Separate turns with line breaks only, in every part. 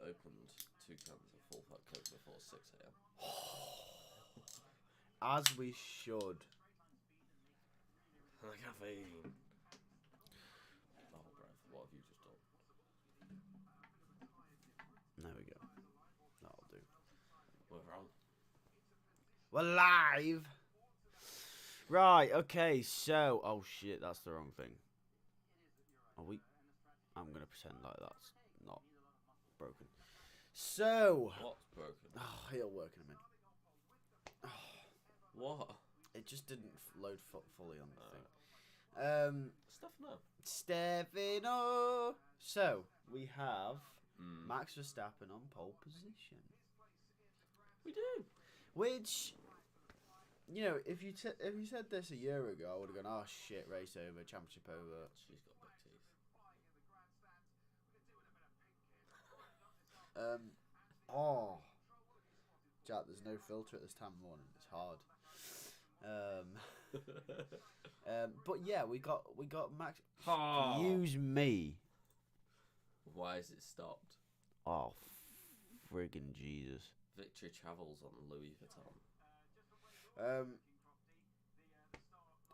opened 2 cans of full fat Coke before 6 a.m.
As we should.
The caffeine. Oh, Breath, what have you just done?
There we go. That'll do.
We're wrong.
We're live! Right, okay, so... Oh, shit, that's the wrong thing. Are we... I'm going to pretend like that's not broken. So...
What's broken?
Oh, it'll work in a minute.
What?
It just didn't load fully on the thing.
Stefano.
Stefano. So we have Max Verstappen on pole position.
We do.
Which, you know, if you said this a year ago, I would have gone, "Oh shit, race over, championship over."
She's got big teeth.
Oh, Jack, there's no filter at this time of morning. It's hard. But yeah, we got Max.
Oh.
Excuse me.
Why is it stopped?
Oh, friggin' Jesus.
Victory travels on Louis Vuitton.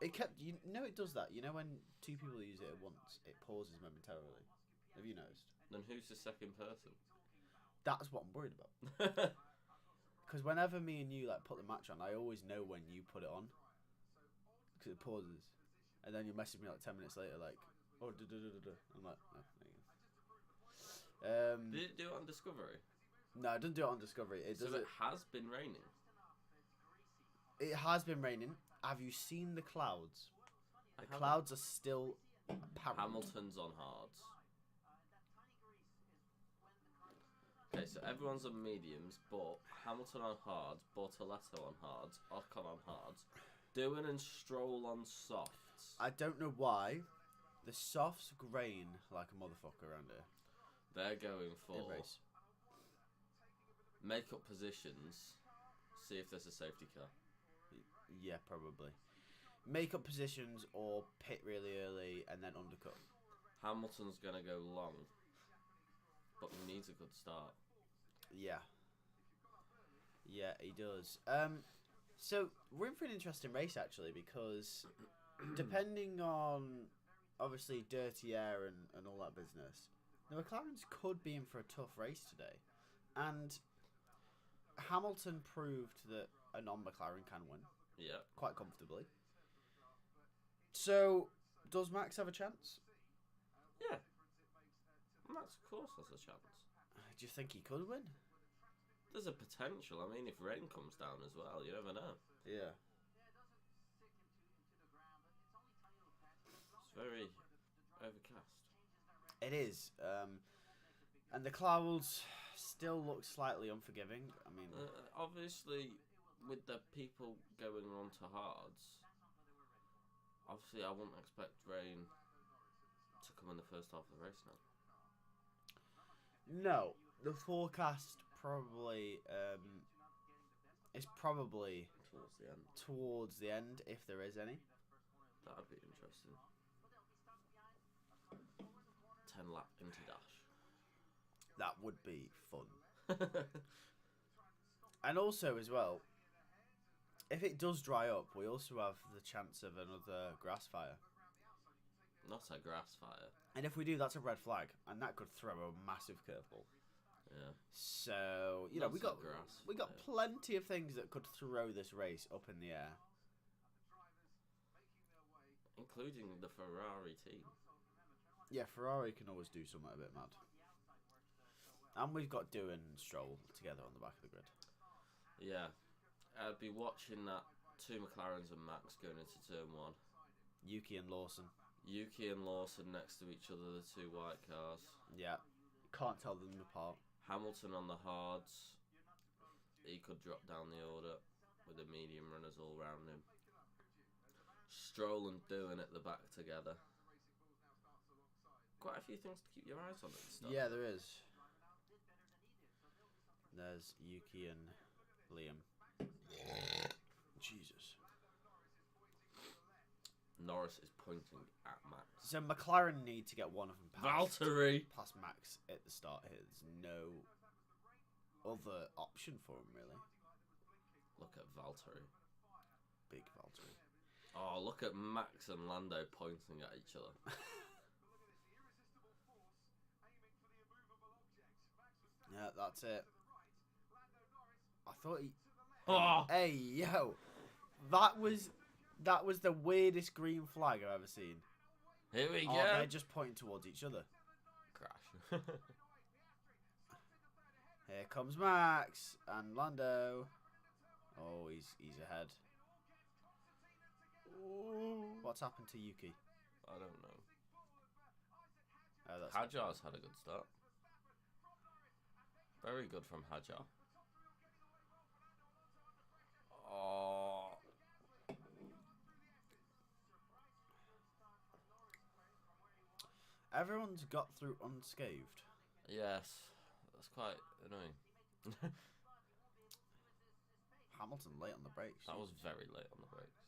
It kept. You know, it does that. You know, when two people use it at once, it pauses momentarily. Have you noticed?
Then who's the second person?
That's what I'm worried about. Because whenever me and you like put the match on, I always know when you put it on. Because it pauses, and then you message me like 10 minutes later, like, "Oh, da da da da da." I'm like, "Oh, there you go."
Did it do it on Discovery?
No, it doesn't do it on Discovery. It does.
So it has been raining.
It has been raining. Have you seen the clouds? The clouds are still apparent.
Hamilton's on hards. Okay, so everyone's on mediums, but Hamilton on hards, Bortoletto on hards, Ocon on hards, Doohan and Stroll on softs.
I don't know why. The softs grain like a motherfucker around here.
They're going
In
for
race.
make up positions, see if there's a safety car.
Yeah, probably. Make up positions or pit really early and then undercut.
Hamilton's going to go long, but he needs a good start.
Yeah. Yeah, he does. So we're in for an interesting race actually, because depending on obviously dirty air and all that business, the McLarens could be in for a tough race today. And Hamilton proved that a non-McLaren can win.
Yeah.
Quite comfortably. So, does Max have a chance?
Yeah. Max, of course, has a chance.
Do you think he could win?
There's a potential. I mean, if rain comes down as well, you never know.
Yeah.
It's very overcast.
It is. And the clouds still look slightly unforgiving. I mean...
Obviously, with the people going on to hards, obviously I wouldn't expect rain to come in the first half of the race now.
No. The forecast probably... is probably...
Towards the end.
Towards the end, if there is any.
That'd be interesting. 10 lap into dash.
That would be fun. And also, as well, if it does dry up, we also have the chance of another grass fire.
Not a grass fire.
And if we do, that's a red flag, and that could throw a massive curveball.
Yeah.
So, you know, we got plenty of things that could throw this race up in the air.
Including the Ferrari team.
Yeah, Ferrari can always do something a bit mad. And we've got Doohan and Stroll together on the back of the grid.
Yeah. I'd be watching that 2 McLarens and Max going into turn 1.
Yuki and Lawson.
Yuki and Lawson next to each other, the 2 white cars.
Yeah. Can't tell them apart.
Hamilton on the hards. He could drop down the order with the medium runners all round him. Stroll and Doohan at the back together. Quite a few things to keep your eyes on at the start.
Yeah, there is. There's Yuki and Liam. Jesus.
Norris is pointing at Max.
So McLaren need to get one of them past.
Valtteri!
Past Max at the start here. There's no other option for him, really.
Look at Valtteri.
Big Valtteri.
Oh, look at Max and Lando pointing at each other.
Yeah, that's it. I thought he...
Oh!
Hey, yo! That was the weirdest green flag I've ever seen.
Here we go.
They're just pointing towards each other.
Crash.
Here comes Max and Lando. Oh, he's ahead.
Ooh.
What's happened to Yuki?
I don't know.
Oh, that's
Hajar's had a good start. Very good from Hajar. Oh.
Everyone's got through unscathed.
Yes. That's quite annoying.
Hamilton late on the brakes.
That was very late on the brakes.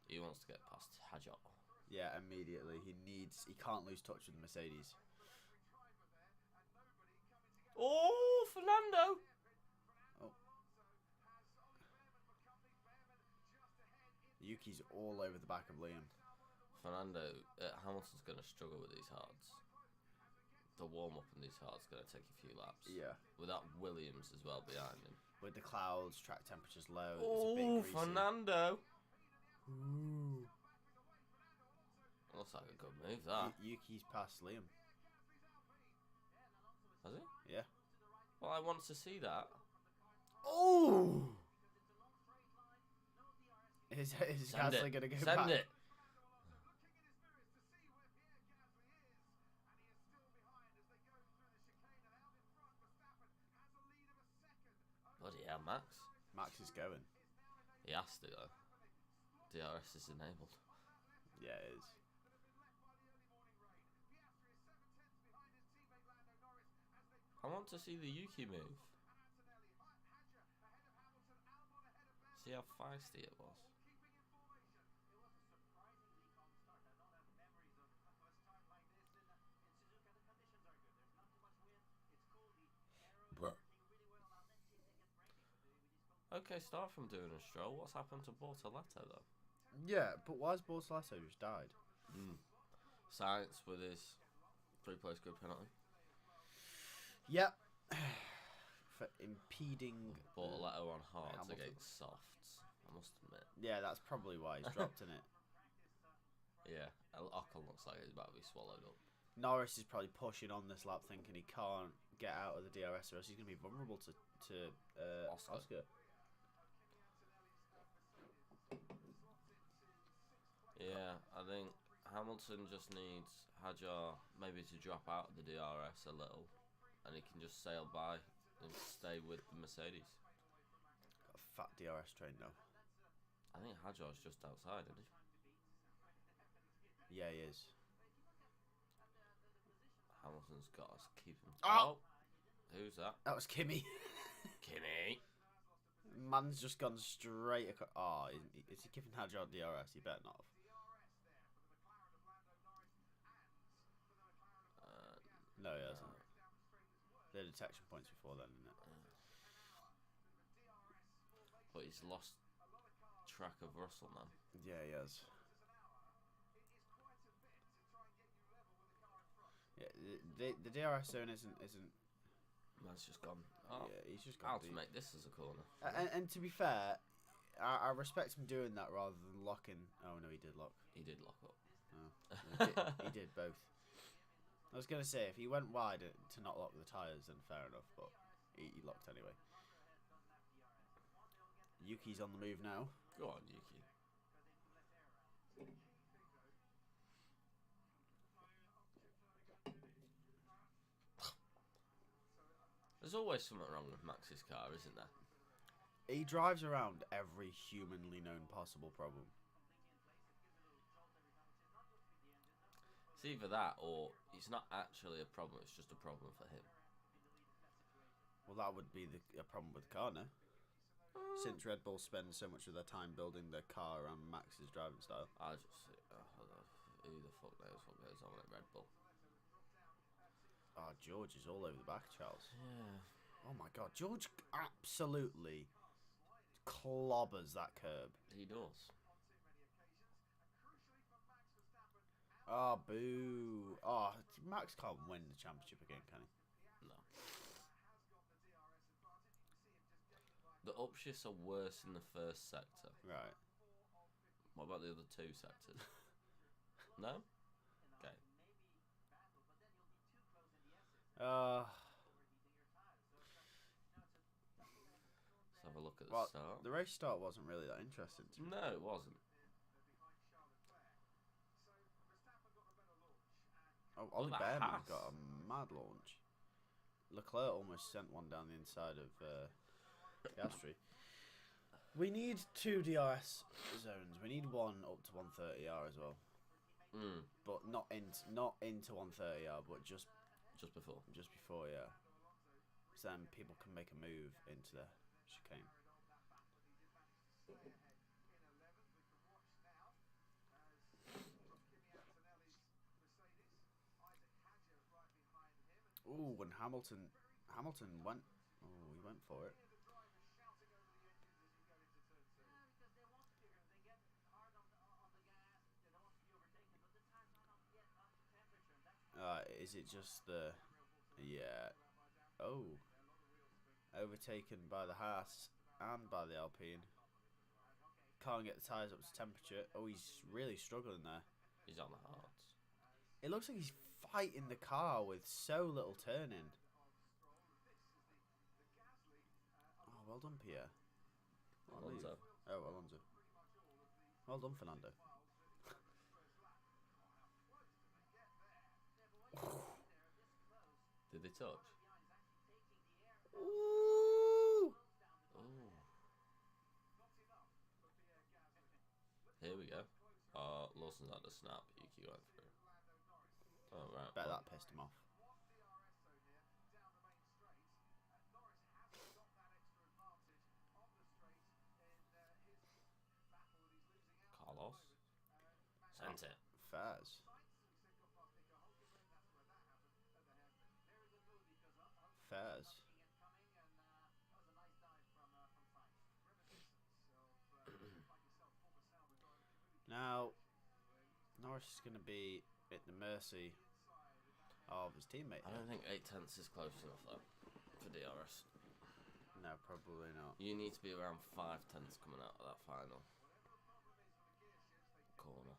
He wants to get past Hajar.
Yeah, immediately. He can't lose touch with the Mercedes.
Oh, Fernando!
Oh. Yuki's all over the back of Liam.
Hamilton's going to struggle with these hards. The warm-up in these hards is going to take a few laps.
Yeah.
Without Williams as well behind him.
With the clouds, track temperatures low.
Oh,
it's a bit greasy.
Fernando!
Ooh.
Looks like a good move, that.
Yuki's past Liam.
Has he?
Yeah.
Well, I want to see that.
Oh! Is
Send
Gasly
it.
going to go
Send
back?
it. Bloody hell, Max.
Max is going.
He has to, though. DRS is enabled.
Yeah, it is.
I want to see the Yuki move. See how feisty it was. Okay, start from doing a stroll. What's happened to Bortoletto, though?
Yeah, but why's Bortoletto just died?
Science with his 3-place grid penalty.
Yep. For impeding
Bortoletto on hards
Hamilton.
against softs, I must admit.
Yeah, that's probably why he's dropped in it.
Yeah, Ocon looks like he's about to be swallowed up.
Norris is probably pushing on this lap thinking he can't get out of the DRS or else he's going to be vulnerable to Oscar.
Yeah, I think Hamilton just needs Hajar maybe to drop out of the DRS a little and he can just sail by and stay with the Mercedes.
Got a fat DRS train now.
I think Hajar's just outside, isn't he?
Yeah, he is.
Hamilton's got us keeping.
Oh!
Who's that?
That was Kimmy.
Kimmy.
Man's just gone straight across. Oh, is he giving Hajar DRS? He better not have. No, he hasn't. They're detection points before then, isn't it?
But he's lost track of Russell now.
Yeah, he has. Yeah, the DRS zone isn't.
Man's just gone. Oh,
yeah, he's just gone.
I'll make this as a corner.
And to be fair, I respect him doing that rather than locking. Oh no, he did lock.
He did lock up.
Oh, he did both. I was going to say, if he went wide to not lock the tyres, then fair enough, but he locked anyway. Yuki's on the move now.
Go on, Yuki. There's always something wrong with Max's car, isn't there?
He drives around every humanly known possible problem.
It's either that or it's not actually a problem, it's just a problem for him.
Well, that would be a problem with the car now. Since Red Bull spends so much of their time building their car around Max's driving style.
I just who the fuck knows what goes on at Red Bull.
Oh, George is all over the back, Charles.
Yeah.
Oh my God, George absolutely clobbers that curb.
He does.
Oh, boo. Oh, Max can't win the championship again, can he?
No. The upshifts are worse in the first sector.
Right.
What about the other two sectors? No? Okay. Let's have a look at the start.
The race start wasn't really that interesting to me.
No, it wasn't.
Oh, Ollie Behrman
Haas.
got a mad launch. Leclerc almost sent one down the inside of Piastri. We need 2 DRS zones. We need one up to 130R as well. But not into 130R, but just
before.
Just before, yeah. So then people can make a move into the chicane. Ooh, when Hamilton went. Oh, he went for it. Is it just the... Yeah. Oh. Overtaken by the Haas and by the Alpine. Can't get the tyres up to temperature. Oh, he's really struggling there.
He's on the hards.
It looks like he's fighting the car with so little turning. Oh, well done, Pierre.
Alonso.
Oh, Alonso. Well done, Fernando.
Did they touch?
Ooh!
Oh. Here we go. Lawson's had a snap. Yuki went through. Oh, right.
Bet that pissed him off.
Carlos. Sent it.
Fairs. Now, Norris is going to be at the mercy of his teammate.
I don't think 8/10 is close enough though for DRS.
No, probably not.
You need to be around 5/10 coming out of that final corner.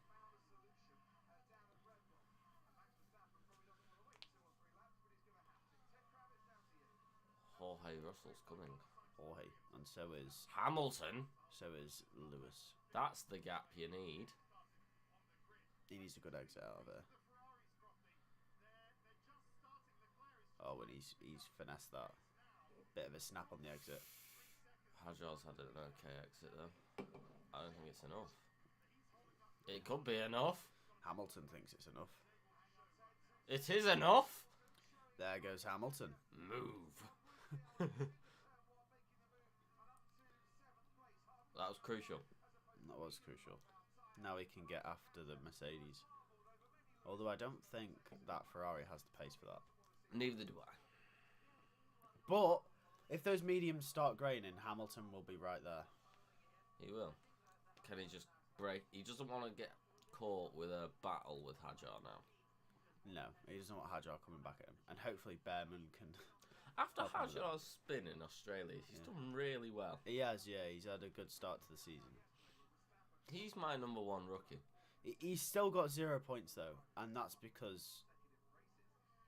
Jorge Russell's coming.
Jorge, and so is
Hamilton.
So is Lewis.
That's the gap you need.
He needs a good exit out of it. Oh, and he's finessed that. Bit of a snap on the exit.
Hajar's had an okay exit though. I don't think it's enough. It could be enough.
Hamilton thinks it's enough.
It is enough.
There goes Hamilton.
Move. That was crucial.
That was crucial. Now he can get after the Mercedes. Although I don't think that Ferrari has the pace for that.
Neither do I.
But if those mediums start graining, Hamilton will be right there.
He will. Can he just break? He doesn't want to get caught with a battle with Hajar now.
No, he doesn't want Hajar coming back at him. And hopefully Behrman can...
After Hajar's spin in Australia, he's done really well.
He has, yeah. He's had a good start to the season.
He's my #1 rookie.
He's still got 0 points, though. And that's because...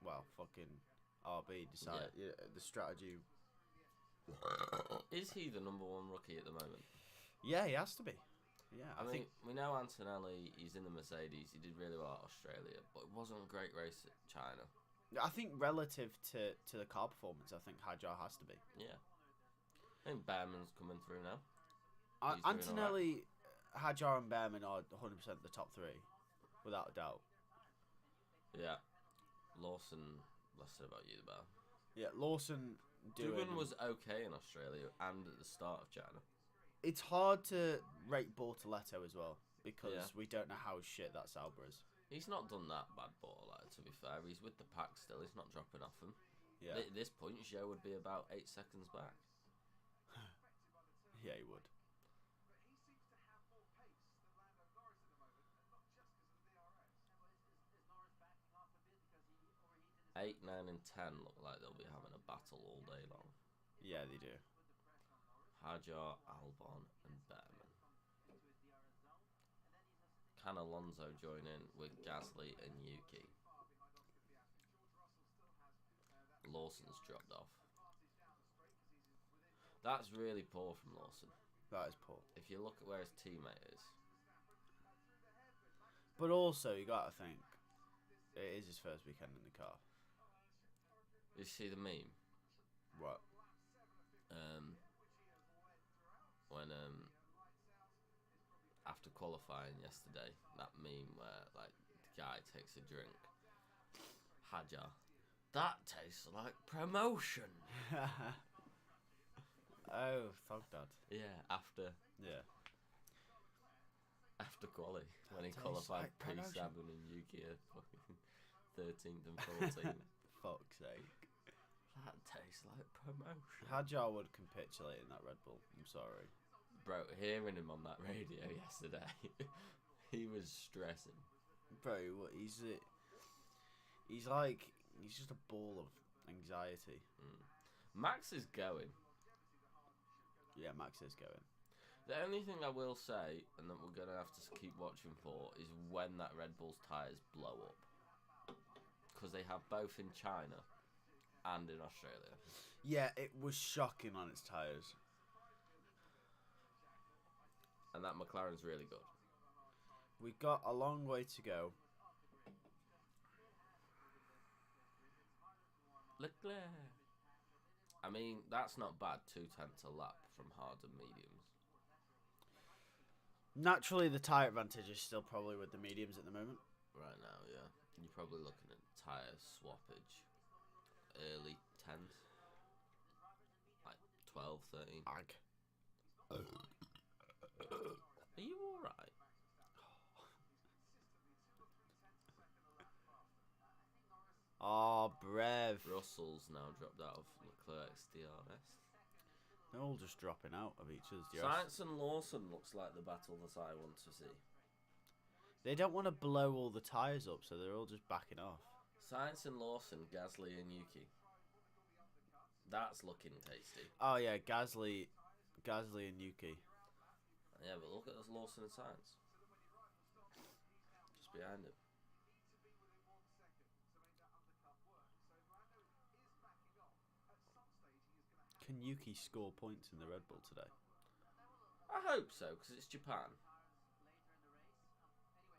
Well, fucking RB decided the strategy.
Is he the #1 rookie at the moment?
Yeah, he has to be. Yeah,
I think we know Antonelli. He's in the Mercedes. He did really well at Australia, but it wasn't a great race at China.
I think relative to the car performance, I think Hajar has to be.
Yeah, I think Behrman's coming through now.
Antonelli, Hajar, and Behrman are 100% the top 3, without a doubt.
Yeah, Lawson. Less said about you, the better.
Yeah, Lawson.
Doohan was okay in Australia and at the start of China.
It's hard to rate Bortoletto as well because we don't know how shit that Sauber is.
He's not done that bad, but like, to be fair, he's with the pack still. He's not dropping off them.
Yeah.
At this point, Joe would be about 8 seconds back.
Yeah, he would.
8, 9, and 10 look like they'll be having a battle all day long.
Yeah, they do.
Hajar, Albon, and Behrman. Can Alonso join in with Gasly and Yuki? Lawson's dropped off. That's really poor from Lawson.
That is poor.
If you look at where his teammate is.
But also, you got to think, it is his first weekend in the car.
You see the meme?
What?
When after qualifying yesterday, that meme where like the guy takes a drink. Hajar, that tastes like promotion.
Oh, fuck that.
Yeah, after quali when he
tastes
qualified
like
Prix,
promotion.
Saban and Yuki at fucking 13th and 14th.
Fuck's sake.
That tastes like promotion.
Hajar would capitulate in that Red Bull. I'm sorry.
Bro, hearing him on that radio yesterday, he was stressing.
Bro, what he's just a ball of anxiety.
Max is going.
Yeah, Max is going.
The only thing I will say, and that we're going to have to keep watching for, is when that Red Bull's tyres blow up. Because they have both in China and in Australia.
Yeah, it was shocking on its tyres.
And that McLaren's really good.
We've got a long way to go.
Leclerc. I mean, that's not bad. 2/10 a lap from hard and mediums.
Naturally, the tyre advantage is still probably with the mediums at the moment.
Right now, yeah. You're probably looking at tyre swappage. Early 10s. Like 12, 13.
Ag.
Are you alright?
Oh, Brev.
Russell's now dropped out of Leclerc's DRS.
They're all just dropping out of each other's DRS.
Sainz and Lawson looks like the battle that I want to see.
They don't want to blow all the tyres up, so they're all just backing off.
Sainz and Lawson, Gasly and Yuki. That's looking tasty.
Oh, yeah, Gasly and Yuki.
Yeah, but look at us Lawson and Sainz. Just behind him.
Can Yuki score points in the Red Bull today?
I hope so, because it's Japan.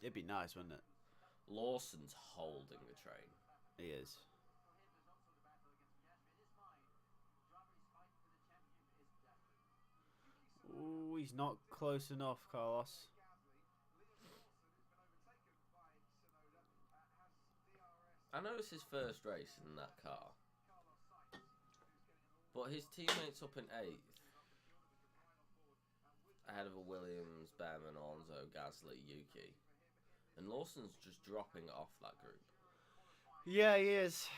It'd be nice, wouldn't it?
Lawson's holding the train.
He is. Ooh, he's not close enough, Carlos.
I know it's his first race in that car. But his teammate's up in 8th. Ahead of a Williams, Behrman, Alonso, Gasly, Yuki. And Lawson's just dropping off that group.
Yeah, he is.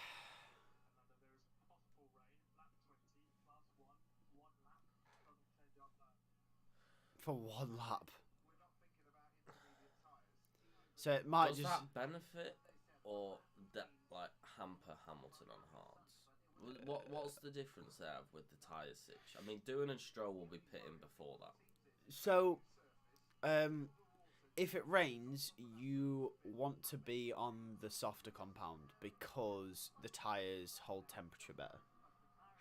For one lap. So it might
Does
just...
that benefit or that like hamper Hamilton on hards? What's the difference there with the tyre sitch? I mean, Doohan and Stroll will be pitting before that.
So, if it rains, you want to be on the softer compound because the tyres hold temperature better.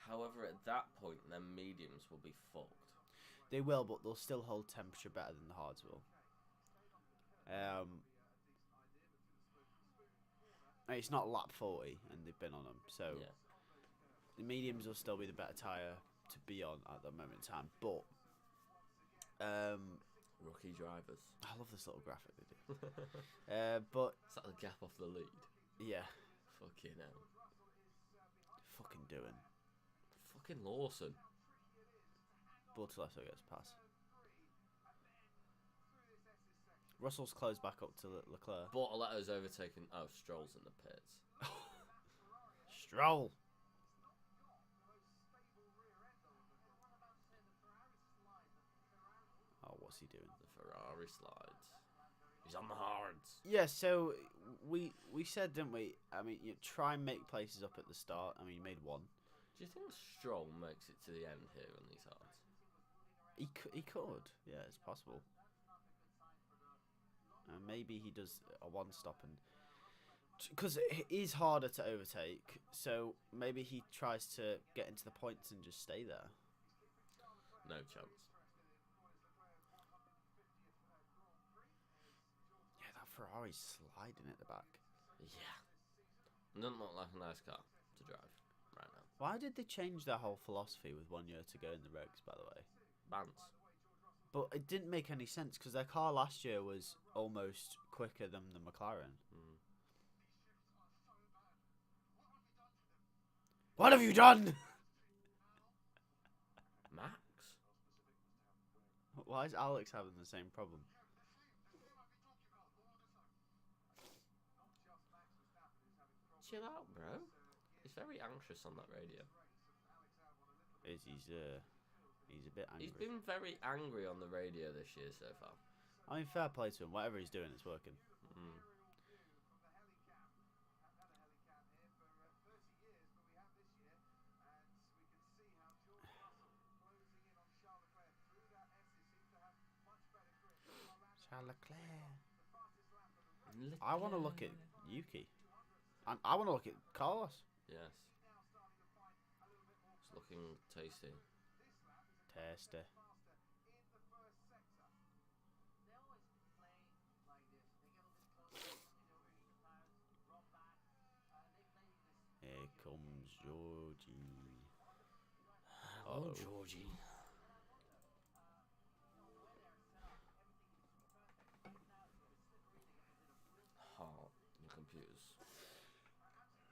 However, at that point, then mediums will be fucked.
They will, but they'll still hold temperature better than the hards will. It's not lap 40, and they've been on them, so
Yeah.
the mediums will still be the better tyre to be on at that moment in time. But
Rookie drivers.
I love this little graphic they do. But
Is that the gap off the lead?
yeah,
Fucking hell.
fucking doing.
Fucking Lawson.
Bortolesso gets past. Russell's closed back up to Leclerc.
Bortoletto's overtaken. Oh, Stroll's in the pits.
Stroll. Oh, what's he doing?
The Ferrari slides. He's on the hards.
Yeah, so we said, didn't we? I mean, you try and make places up at the start. I mean, you made one.
Do you think Stroll makes it to the end here on these hards?
He could. Yeah, it's possible. Maybe he does a one stop and because it is harder to overtake. So maybe he tries to get into the points and just stay there.
No chance.
Yeah, that Ferrari's sliding at the back.
Yeah. Doesn't look like a nice car to drive right now.
Why did they change their whole philosophy with 1 year to go in the regs, by the way?
Bans.
But it didn't make any sense because their car last year was almost quicker than the McLaren.
Mm.
What have you done?
Max?
Why is Alex having the same problem?
Chill out, bro. He's very anxious on that radio.
He's a bit angry.
He's been very angry on the radio this year so far.
I mean, fair play to him. Whatever he's doing, it's working.
Mm.
Charles Leclerc. I want to look at Yuki. I want to look at Carlos.
Yes. It's looking tasty.
Tasty. Here comes Georgie.
Oh, Georgie. Oh, your computer's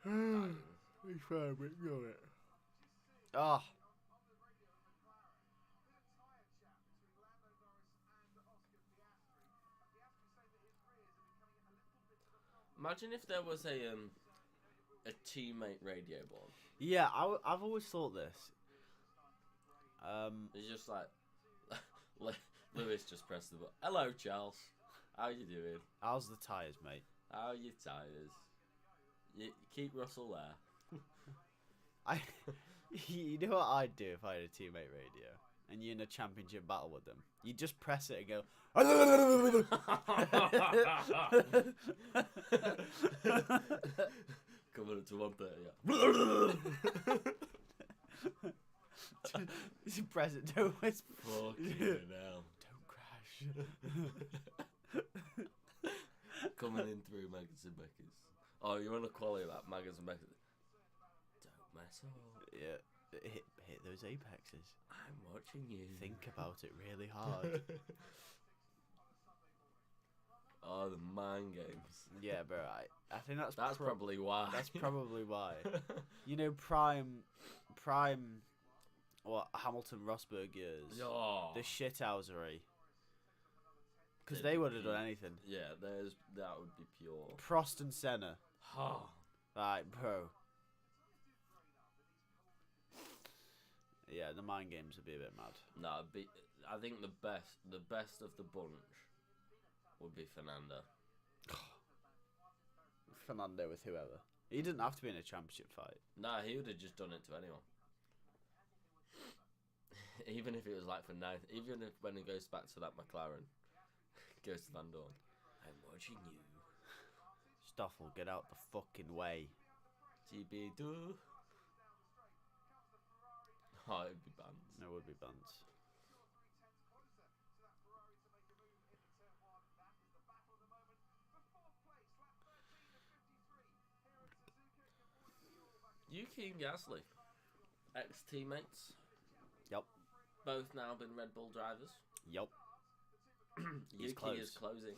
dying.
He's fine, but ignore it. Ah.
Imagine if there was a teammate radio board.
Yeah, I've always thought this.
It's just like Lewis just pressed the button. Hello, Charles. How you doing?
How's the tyres, mate?
How are your tyres? You keep Russell there.
You know what I'd do if I had a teammate radio and you're in a championship battle with them? You just press it and go.
Coming up to 130. Yeah.
You press it, don't whisper.
Fucking hell.
Don't crash.
Coming in through Maggins and Beckers. Oh, you're on a quality like Maggins and Beckers. Don't mess up.
Yeah, hit those apexes.
I'm watching you.
Think about it really hard.
Oh, the mind games.
Yeah, bro. I think that's
probably why.
That's probably why. You know, prime. What Hamilton Rosberg years?
Oh.
The shithousery. Because they would have done anything.
Yeah, that would be pure.
Prost and Senna.
Oh.
Like, bro. Yeah, the mind games would be a bit mad.
No, I think the best of the bunch would be Fernando.
Fernando with whoever. He didn't have to be in a championship fight.
Nah, he would have just done it to anyone. Even if it was like for ninth, even if when he goes back to that McLaren, goes to Van Dorn. I'm watching you.
Stoffel, get out the fucking way.
GB do. Oh, it'd be bans.
There would be bans.
Yuki and Gasly, ex-teammates.
Yep.
Both now been Red Bull drivers.
Yep.
Yuki
close.
is closing.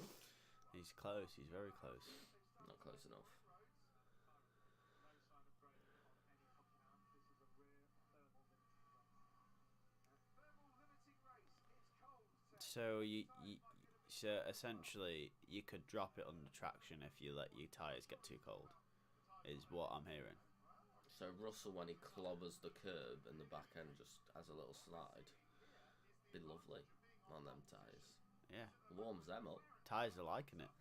He's close. He's very close.
Not close enough.
So So essentially, you could drop it under traction if you let your tyres get too cold, is what I'm hearing.
So Russell, when he clobbers the curb and the back end just has a little slide, be lovely on them tyres.
Yeah.
Warms them up.
Tyres are liking it.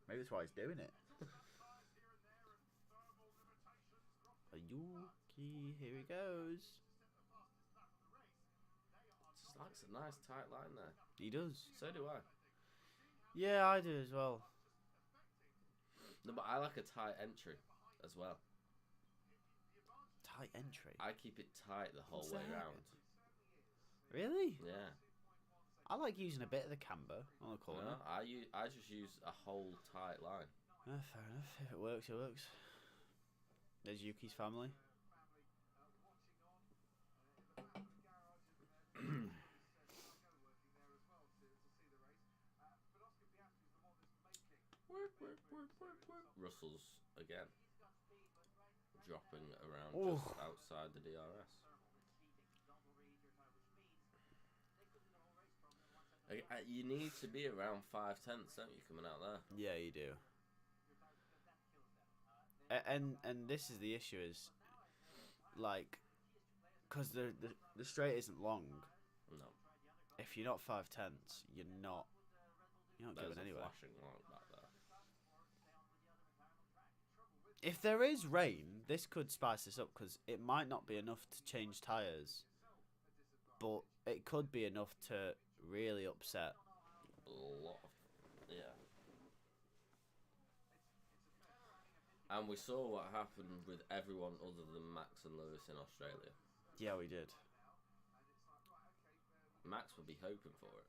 Maybe that's why he's doing it. Yuki, here he goes.
Just likes a nice tight line there.
He does.
So do I.
Yeah, I do as well.
No, but I like a tight entry as well.
Tight entry?
I keep it tight the whole way round.
Really?
Yeah.
I like using a bit of the camber on the corner.
No, I just use a whole tight line.
Fair enough. If it works, it works. There's Yuki's family.
Russell's again dropping around
Ooh.
just outside the DRS. You need to be around 5/10, don't you, coming out there?
Yeah, you do. And this is the issue is, like, because the straight isn't long.
No.
If you're not 5/10, you're not going anywhere.
Flashing light back there.
If there is rain, this could spice this up because it might not be enough to change tyres, but it could be enough to really upset.
A lot of, yeah. And we saw what happened with everyone other than Max and Lewis in Australia.
Yeah, we did.
Max would be hoping for it.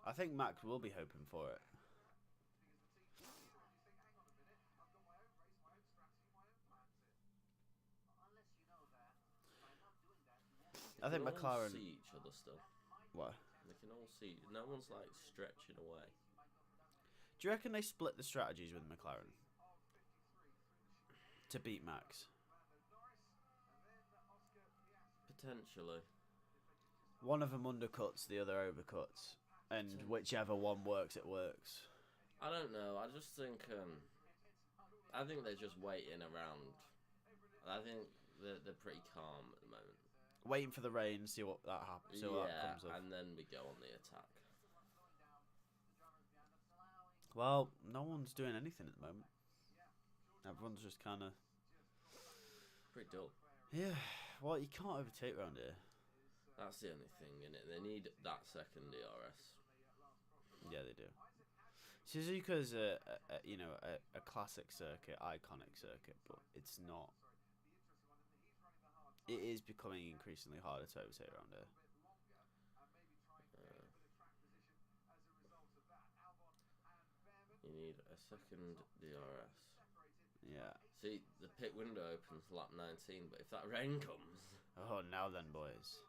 I think Max will be hoping for it. I think
They can
McLaren.
all see each other still.
What?
They can all see. No one's like stretching away.
Do you reckon they split the strategies with McLaren to beat Max?
Potentially.
One of them undercuts, the other overcuts, and whichever one works, it works.
I don't know. I just think. I think they're just waiting around. I think they're pretty calm at the moment.
Waiting for the rain, see what that happens. See what that comes of.
And then we go on the attack.
Well, no one's doing anything at the moment. Everyone's just kind of
Pretty dull.
Yeah. Well, you can't overtake around here.
That's the only thing, innit? They need that second DRS.
Yeah, they do. Suzuka's a classic circuit, iconic circuit, but it's not. It is becoming increasingly harder to overtake around here.
You need a second DRS.
Yeah.
See, the pit window opens lap 19, but if that rain comes...
Oh, now then, boys.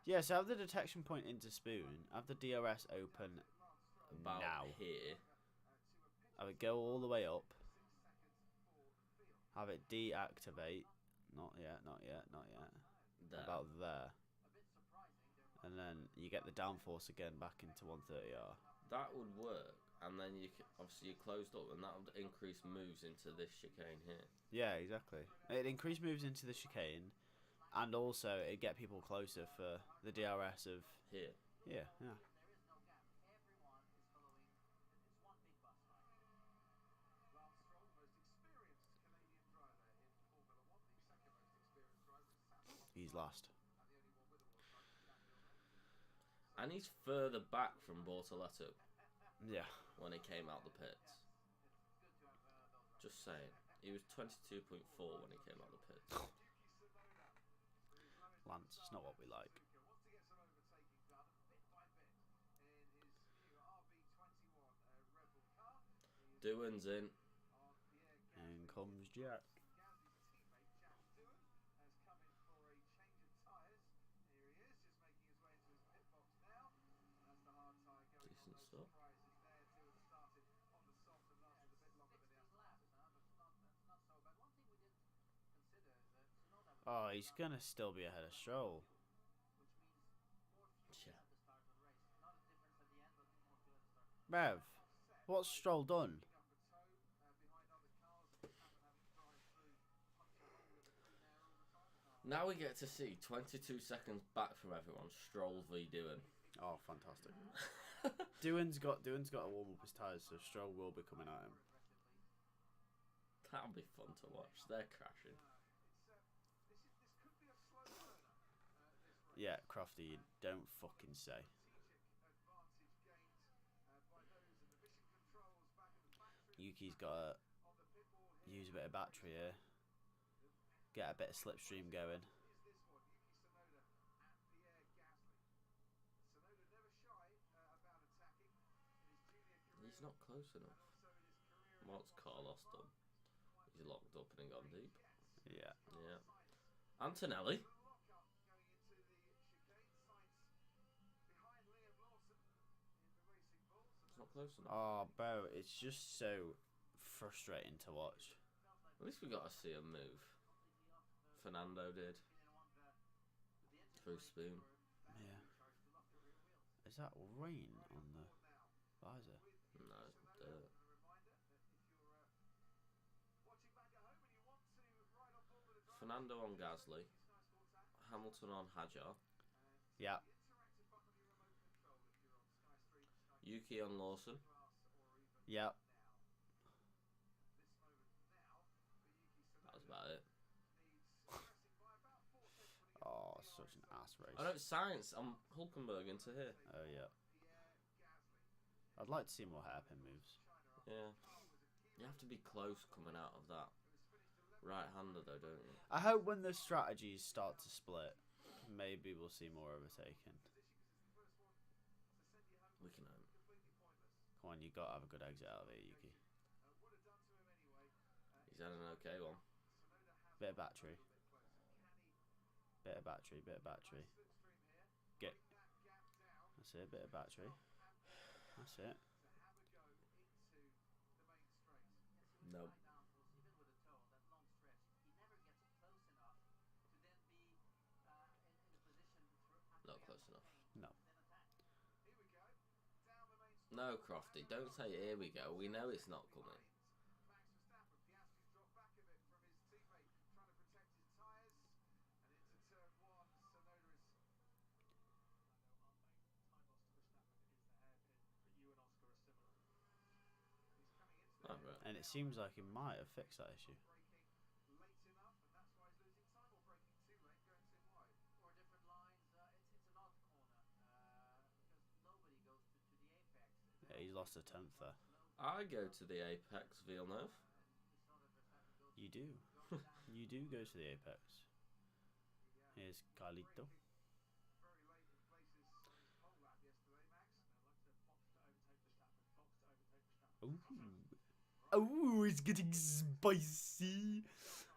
Yeah, so have the detection point into Spoon. Have the DRS open
about
now.
Here.
Have it go all the way up. Have it deactivate. Not yet, not yet, not yet.
There.
About there. And then you get the downforce again back into 130R.
That would work. And then obviously you're closed up, and that would increase moves into this chicane here.
Yeah, exactly. It'd increase moves into the chicane, and also it'd get people closer for the DRS of...
Here.
Yeah, yeah. He's last.
And he's further back from Bortoletto.
Yeah.
When he came out the pits. Just saying. He was 22.4 when he came out the pits.
Lance, it's not what we like.
Doohan's in.
In comes Jack.
Decent stuff.
Oh, he's gonna still be ahead of Stroll.
Yeah.
Bev, what's Stroll done?
Now we get to see 22 seconds back from everyone. Stroll v Doohan.
Oh, fantastic. Doohan's got to warm up his tyres, so Stroll will be coming at him.
That'll be fun to watch. They're crashing.
Yeah, Crofty, you don't fucking say. Yuki's got to use a bit of battery here. Get a bit of slipstream going.
He's not close enough. What's Carlos done? He's locked up and gone deep.
Yeah.
Yeah. Antonelli. It's not close enough.
Oh, bro, it's just so frustrating to watch.
At least we got to see him move. Fernando did. Through Spoon.
Yeah. Is that rain on the visor?
No, it's dirt. Fernando on Gasly. Hamilton on Hadjar.
Yeah.
Yuki on Lawson.
Yeah.
That was about it.
Oh, such an ass race.
I know science. I'm Hulkenberg into here.
Oh, yeah. I'd like to see more hairpin moves.
Yeah. You have to be close coming out of that right-hander though, don't you?
I hope when the strategies start to split, maybe we'll see more overtaking.
We can hope.
Come on, you got to have a good exit out of here, Yuki.
He's had an okay one.
Bit of battery. Bit of battery, bit of battery. Get. That's it, bit of battery. That's it.
No. Not close enough.
No.
No, Crofty, don't say here we go. We know it's not coming. Oh, right.
And it seems like he might have fixed that issue. Yeah, he's lost a 10th there.
I go to the Apex, Villeneuve.
You do. You do go to the Apex. Here's Carlito. Ooh. Oh, it's getting spicy.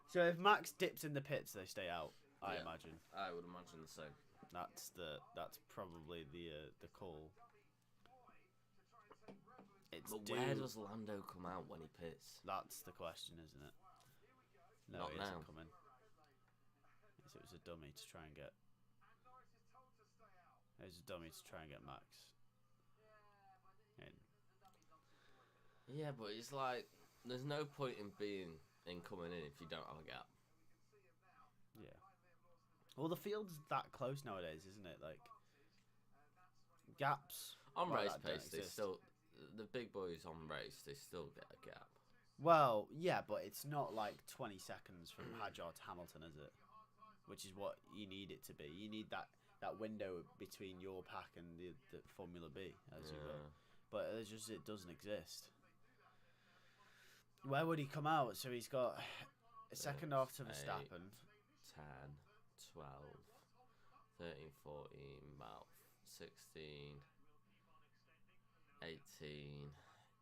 So if Max dips in the pits, they stay out. I imagine.
I would imagine the same.
That's probably the call. It's
But where does Lando come out when he pits?
That's the question, isn't it? No,
Not
he
now.
isn't coming. Yes, it was a dummy to try and get. It was a dummy to try and get Max. In.
Yeah, but it's like there's no point in coming in if you don't have a gap.
Yeah. Well, the field's that close nowadays, isn't it? Like gaps
On
like
race
that don't
pace, they
exist.
still the big boys on race they still get a gap.
Well, yeah, but it's not like 20 seconds from Hadjar to Hamilton, is it? Which is what you need it to be. You need that window between your pack and the Formula B, as you will. But it doesn't exist. Where would he come out? So he's got a second after Verstappen.
10, 12, 13, 14, about 16, 18.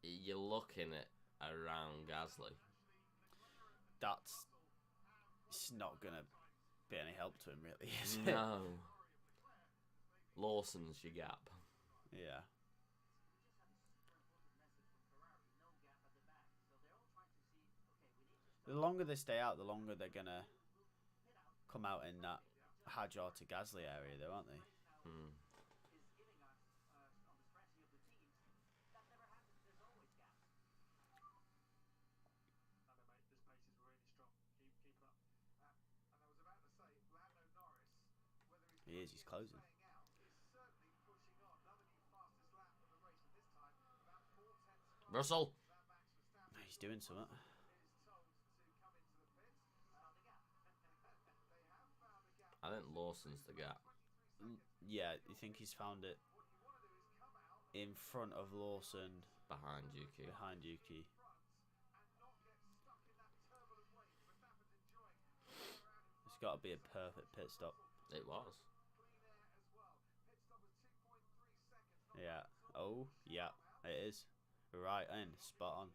You're looking at around Gasly.
It's not going to be any help to him, really, is it?
No. Lawson's your gap.
Yeah. The longer they stay out, the longer they're going to come out in that Hadjar to Gasly area, though, aren't they? is. He's closing.
Russell.
He's doing something.
I think Lawson's the gap.
Yeah, you think he's found it in front of Lawson,
Behind Yuki.
behind Yuki. It's got to be a perfect pit stop.
It was.
Yeah. Oh, yeah, it is. Right in, spot on.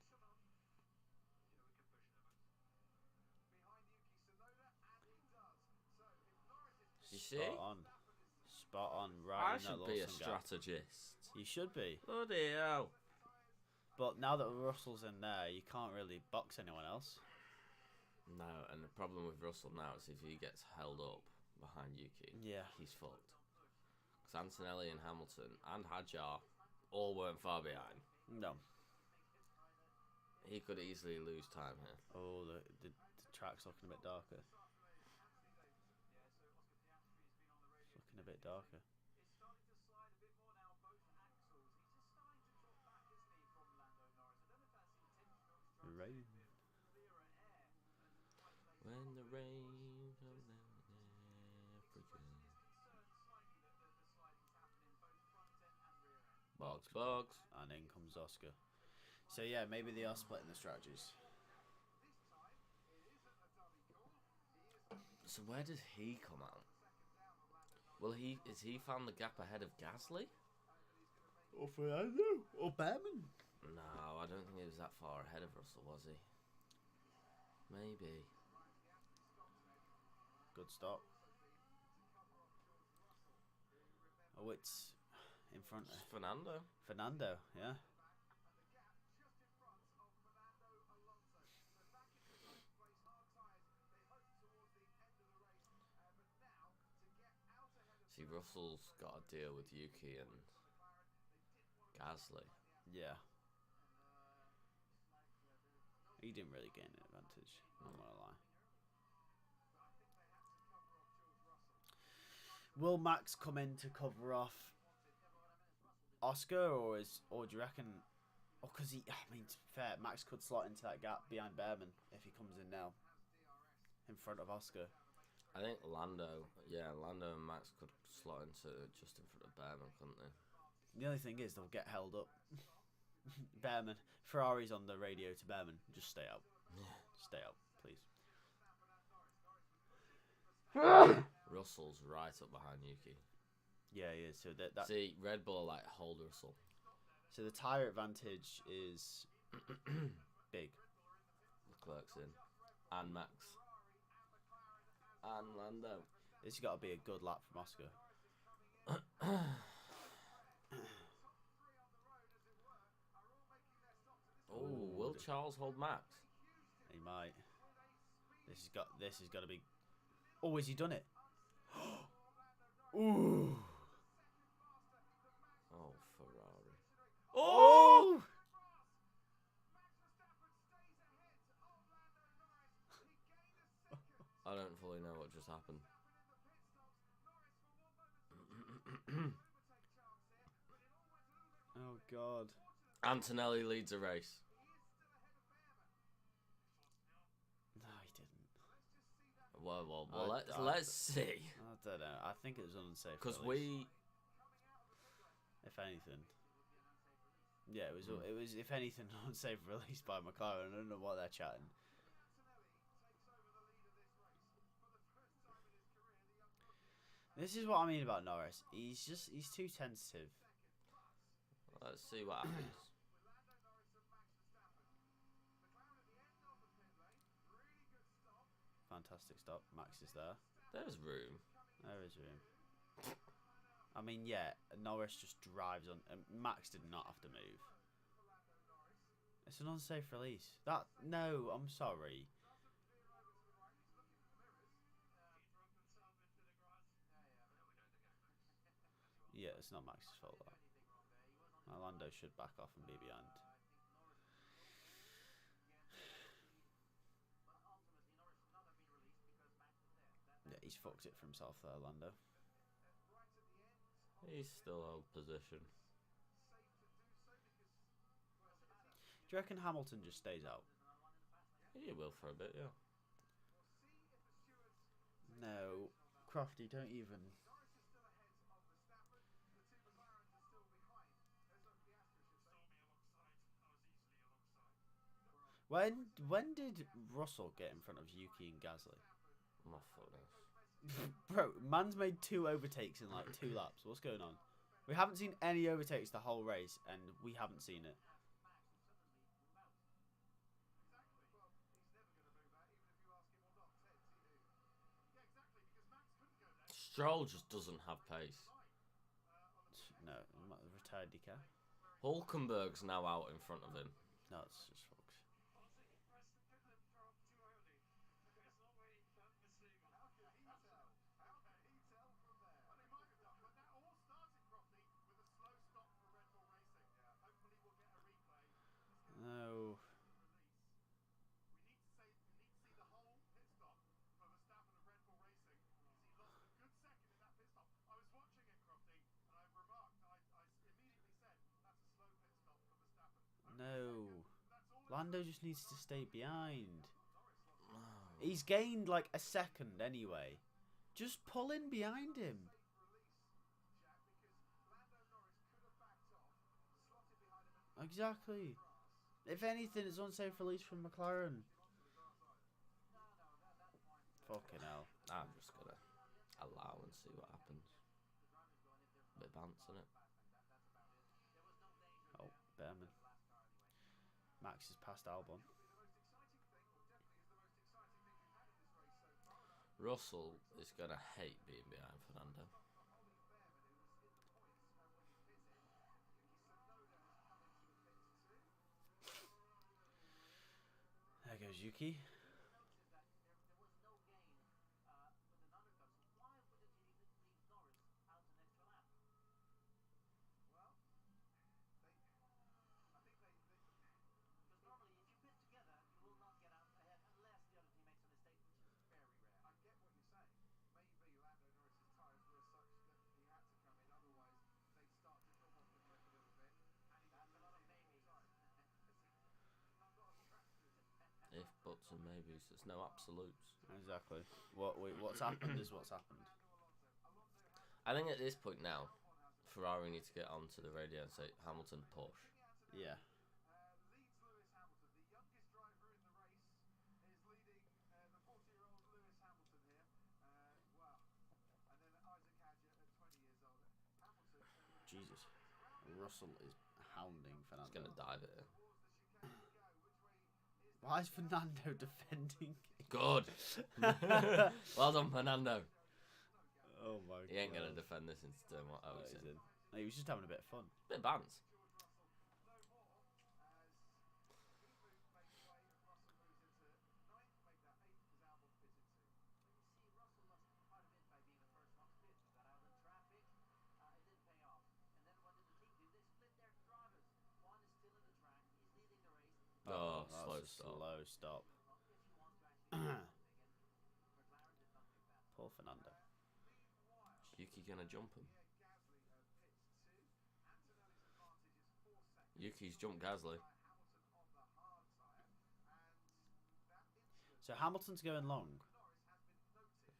You see?
Spot on. Spot on. Right
I
in that
should be a
Lawson gap.
strategist.
You should be.
Bloody hell.
But now that Russell's in there, you can't really box anyone else.
No, and the problem with Russell now is if he gets held up behind Yuki,
Yeah.
he's fucked. Because Antonelli and Hamilton and Hadjar all weren't far behind.
No.
He could easily lose time here.
Oh, the track's looking a bit darker. It's looking a bit darker. Rain.
When the rain comes down in Africa. Box.
And in comes Oscar. So yeah, maybe they are splitting the strategies.
So where did he come out? Is he found the gap ahead of Gasly?
Or Fernando. Or Behrman.
No, I don't think he was that far ahead of Russell, was he? Maybe.
Good stop. Oh, it's in front of
Fernando.
Fernando, yeah.
See, Russell's got to deal with Yuki and Gasly.
Yeah. He didn't really gain an advantage, I'm not gonna lie. Will Max come in to cover off Oscar, or do you reckon? Oh, because I mean, to be fair, Max could slot into that gap behind Behrman if he comes in now, in front of Oscar.
I think Lando and Max could slot into just in front of Behrman, couldn't they?
The only thing is they'll get held up. Behrman, Ferrari's on the radio to Behrman. Just stay out. Stay out, please.
Russell's right up behind Yuki.
Yeah, he is. So that
See, Red Bull like hold Russell.
so the tyre advantage is big.
Leclerc's in, and Max, and Lando.
This has got to be a good lap from Oscar.
Oh, will Charles hold Max?
He might. This has got to be. Oh, has he done it? Ooh.
Oh, Ferrari.
Oh!
I don't fully know what just happened.
Oh God.
Antonelli leads a race.
No, he didn't.
Well, let's see.
I don't know. I think it was unsafe.
Because
if anything, yeah, it was. It was, if anything, unsafe release by McLaren. I don't know what they're chatting. This is what I mean about Norris. He's too tentative.
Let's see what happens.
Fantastic stop. Max is there.
There's room.
There is room. I mean, yeah, Norris just drives on. Max did not have to move. It's an unsafe release. No, I'm sorry. Yeah, it's not Max's fault. That Lando should back off and be behind. Yeah, he's fucked it for himself there, Lando.
He's still hold position.
Do you reckon Hamilton just stays out?
He will for a bit, yeah.
No, Crofty, don't even. When did Russell get in front of Yuki and Gasly?
My goodness.
Bro, man's made 2 overtakes in like 2 laps. What's going on? We haven't seen any overtakes the whole race, and we haven't seen it.
Stroll just doesn't have pace.
No, retired decaf.
Hulkenberg's now out in front of him.
No, it's just fucked. No. No. Lando just needs to stay behind. He's gained like a second anyway. Just pull in behind him. Exactly. If anything, it's unsafe release from McLaren. Fucking hell.
I'm just gonna allow and see what happens. Bit bounce, innit?
Oh, Behrman. Max has passed Albon.
Russell is gonna hate being behind Fernando.
There goes Yuki.
If, buts and maybes, there's no absolutes.
Exactly. What's happened is what's happened.
I think at this point now, Ferrari need to get onto the radio and say, Hamilton, push.
Yeah. Jesus. Russell is hounding Fernando.
He's gonna dive it in.
Why is Fernando defending?
Good. Well done, Fernando.
Oh my god.
He ain't gonna defend this into turn what I was
he's
in.
in. No, he was just having a bit of fun.
Bit of bounce. Oh, slow stop.
Slow stop. Poor Fernando.
Yuki gonna jump him. Yuki's jumped Gasly.
So Hamilton's going long.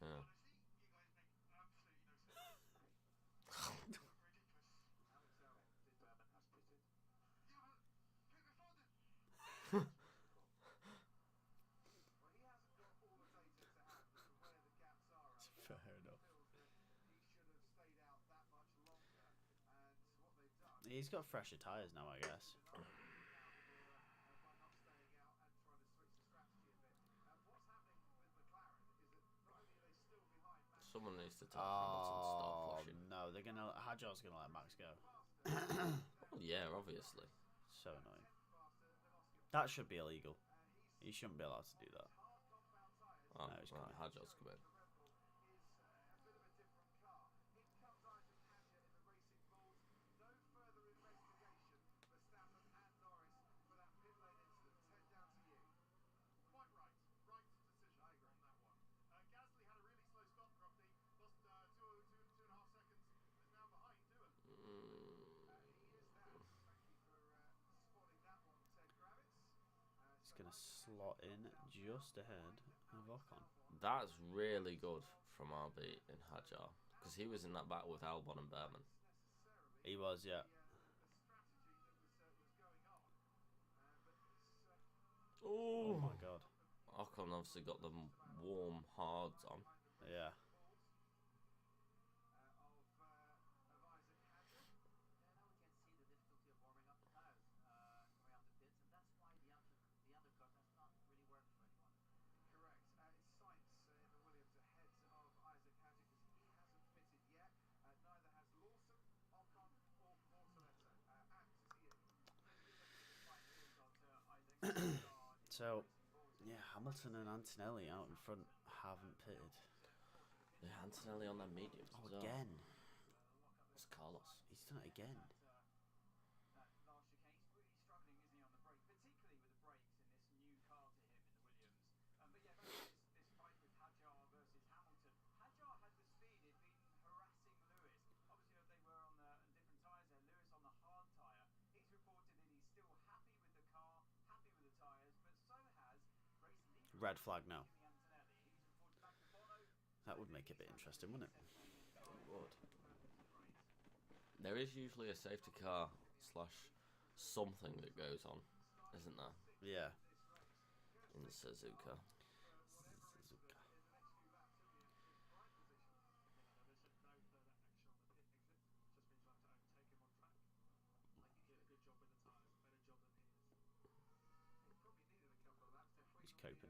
Yeah.
Fair enough. He's got fresher tyres now, I guess.
Someone needs to tell Hamilton to stop pushing.
No, Hadjar's gonna let Max go.
Oh yeah, obviously.
So annoying. That should be illegal. He shouldn't be allowed to do that.
Oh,
No, he's
right,
coming.
Hadjar's come in.
to slot in just ahead of Ocon.
That's really good from RB in Hajar, because he was in that battle with Albon and Berman.
He was, yeah.
Ooh.
Oh my god.
Ocon obviously got them warm hards on.
Yeah. So, yeah, Hamilton and Antonelli out in front haven't pitted.
Yeah, Antonelli on their mediums.
Oh,
as well.
again.
It's Carlos.
He's done it again. Red flag now. That would make it a bit interesting, wouldn't it?
It would. There is usually a safety car / something that goes on, isn't there?
Yeah.
In Suzuka.
He's coping.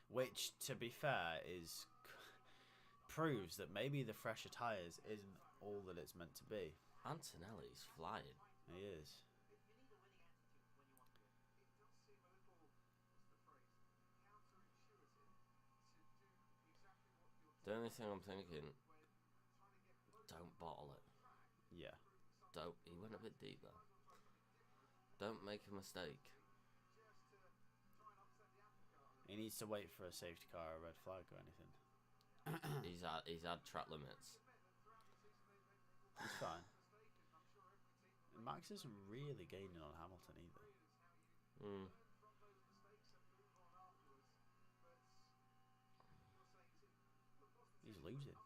Which, to be fair, proves that maybe the fresher tyres isn't all that it's meant to be.
Antonelli's flying.
He is.
The only thing I'm thinking, don't bottle it.
Yeah.
Don't. He went a bit deep there. Don't make a mistake.
He needs to wait for a safety car or a red flag or anything.
He's had track limits.
He's fine. Max isn't really gaining on Hamilton either. He's losing.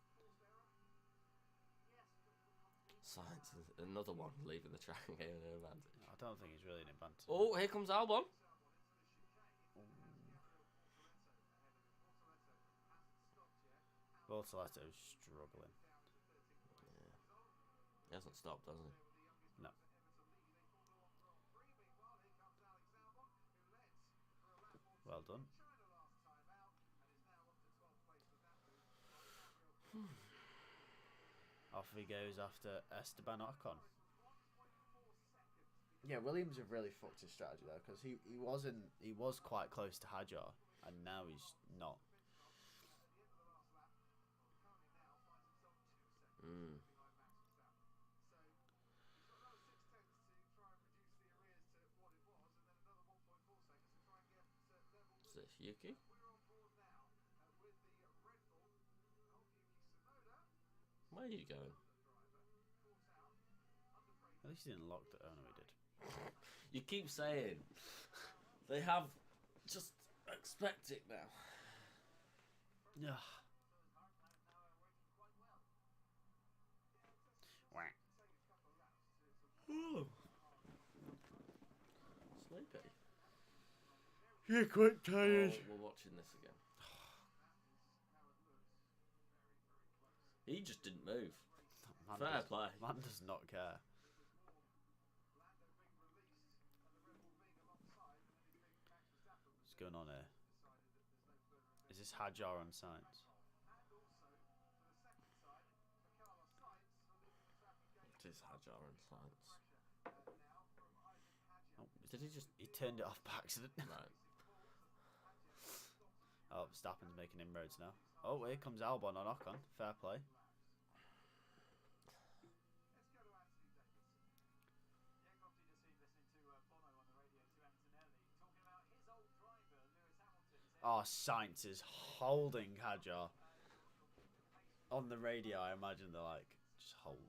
Science is another one leaving the track and getting an advantage.
I don't think he's really an advantage.
Oh, here comes Albon.
Bortoletto's struggling.
Yeah. He hasn't stopped, has he?
No. Well done. Off he goes after Esteban Ocon. Yeah, Williams have really fucked his strategy though, because he was quite close to Hajar, and now he's not.
Is this Yuki? Where are you going?
At least he didn't lock the. Oh no, he did.
You keep saying they have. Just expect it now.
Yeah.
Ooh. Sleepy.
You're quite tired.
Oh, we're watching this again. He just didn't move. Fair play.
Man does not care. What's going on here? Is this Hajar on Sainz?
It is Hajar and Science.
Oh,
Did he just...
He turned it off by accident.
Right.
Oh, Verstappen's making inroads now. Oh, here comes Albon on Ocon. Fair play. Oh, Sainz is holding Hadjar. On the radio, I imagine they're like, just hold.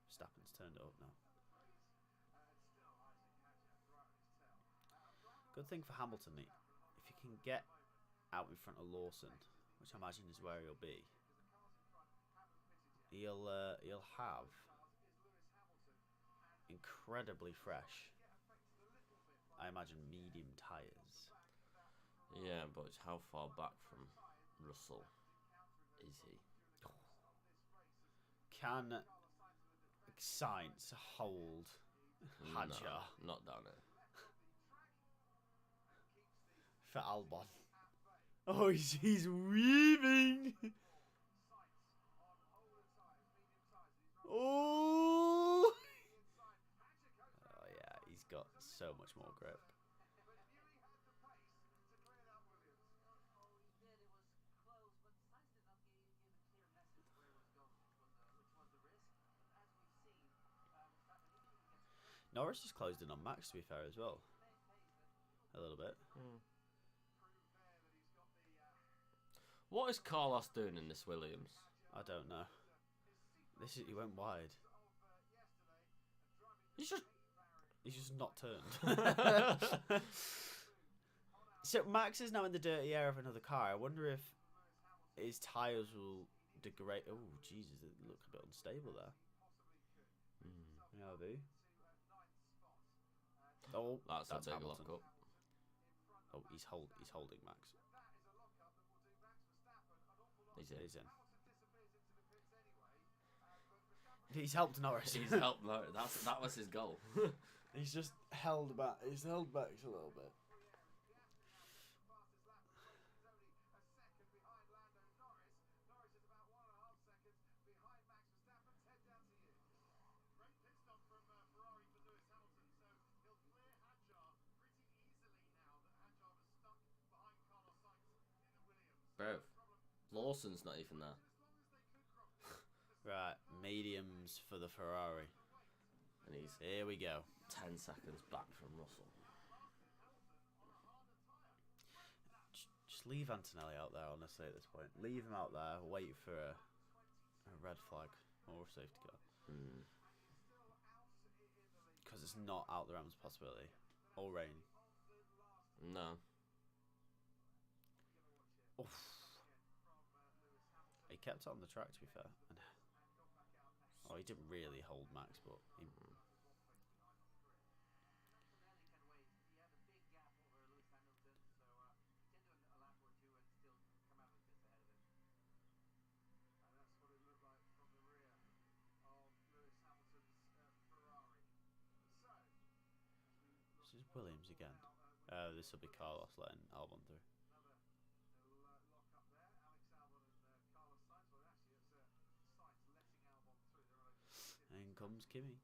Verstappen's turned it up now. Good thing for Hamilton, if you can get out in front of Lawson, which I imagine is where he'll be, he'll have incredibly fresh, I imagine, medium tyres.
Yeah, but it's how far back from Russell is he?
Can Sainz hold Hadjar?
No, not down it.
For Albon. Oh, he's weaving. Oh. Oh yeah, he's got so much more grip. Norris has closed in on Max, to be fair, as well. A little bit.
What is Carlos doing in this Williams?
I don't know. He went wide.
He's
just not turned. So Max is now in the dirty air of another car. I wonder if his tyres will degrade. Oh, Jesus, they look a bit unstable there. Yeah, they. Oh,
that's a big
Hamilton.
lock up.
Oh, he's holding Max.
He's in.
He's helped Norris.
He's helped Norris. That was his goal.
He's just held back. He's held back a little bit.
Bro, Lawson's not even there.
Right, mediums for the Ferrari.
And he's
here we go.
10 seconds back from Russell.
Just leave Antonelli out there, honestly, at this point. Leave him out there, wait for a red flag or a safety car. Because it's not out the realms of possibility. Or rain.
No.
Oof. He kept it on the track, to be fair. Oh, he didn't really hold Max, but he... This is Williams again. This will be Carlos letting Albon through. In comes Kimi.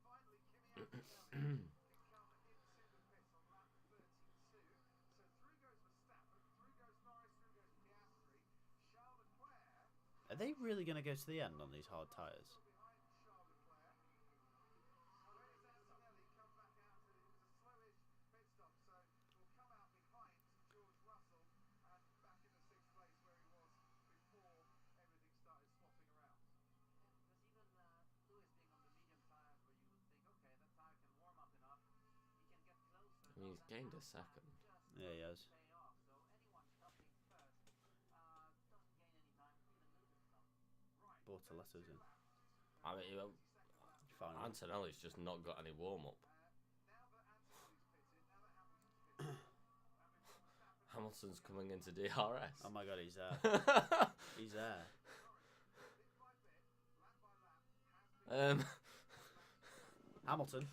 Are they really going to go to the end on these hard tyres?
I mean, he's gained a second.
Yeah, he has. Bortoletto's in.
I mean, Antonelli's just not got any warm-up. Hamilton's coming into DRS.
Oh my god, he's there. He's there. Hamilton.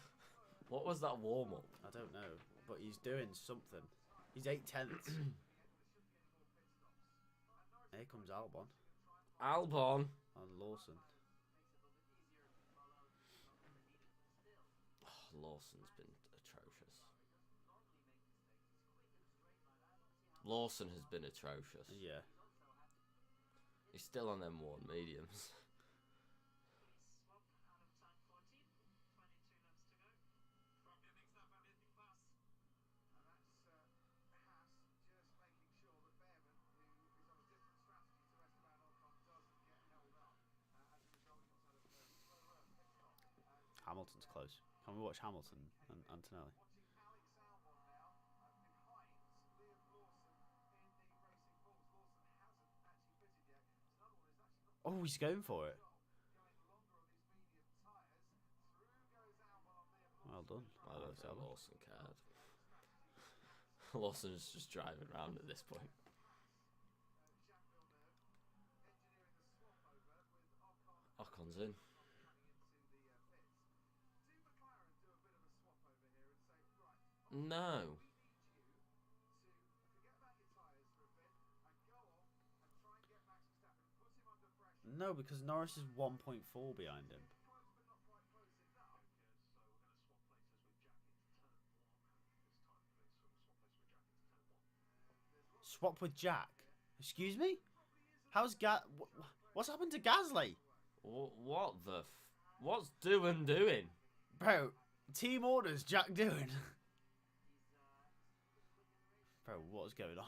What was that warm-up?
I don't know, but he's doing something. He's 8/10. Here comes Albon.
Albon.
And Lawson.
Lawson's been atrocious. Lawson has been atrocious.
Yeah.
He's still on them worn mediums.
Hamilton's close. Can we watch Hamilton and Antonelli? Oh, he's going for it. Well done.
I don't think Lawson cared. Lawson's just driving around at this point. Ocon's in. No.
No, because Norris is 1.4 behind him. Swap with Jack. Excuse me? How's what's happened to Gasly?
What the what's Doohan doing?
Bro, team orders, Jack doing. Bro, what's going on?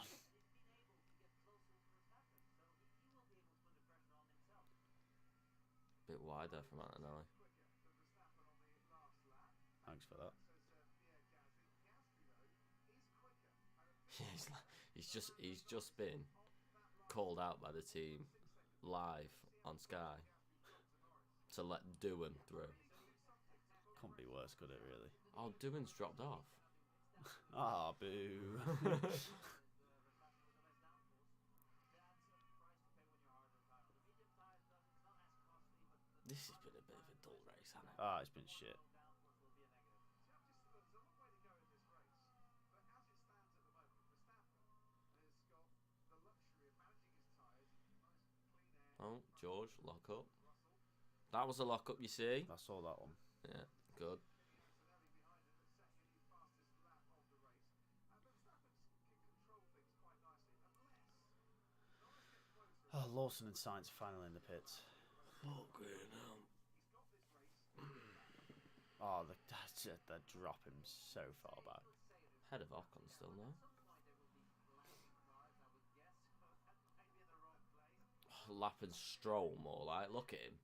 Bit wider from Antonelli.
Thanks for that.
He's just been called out by the team live on Sky to let Doohan through.
Can't be worse, could it really?
Oh, Doohan's dropped off.
Ah, boo.
This has been a bit of a dull race, hasn't it?
Ah, it's been shit.
Oh, George, lock up. That was a lock up, you see?
I saw that one.
Yeah, good.
Oh, Lawson and Sainz finally in the pits.
Fucking hell.
Oh, they're dropping so far back.
Head of Ocon still, no? Lapping Stroll more like. Look at him.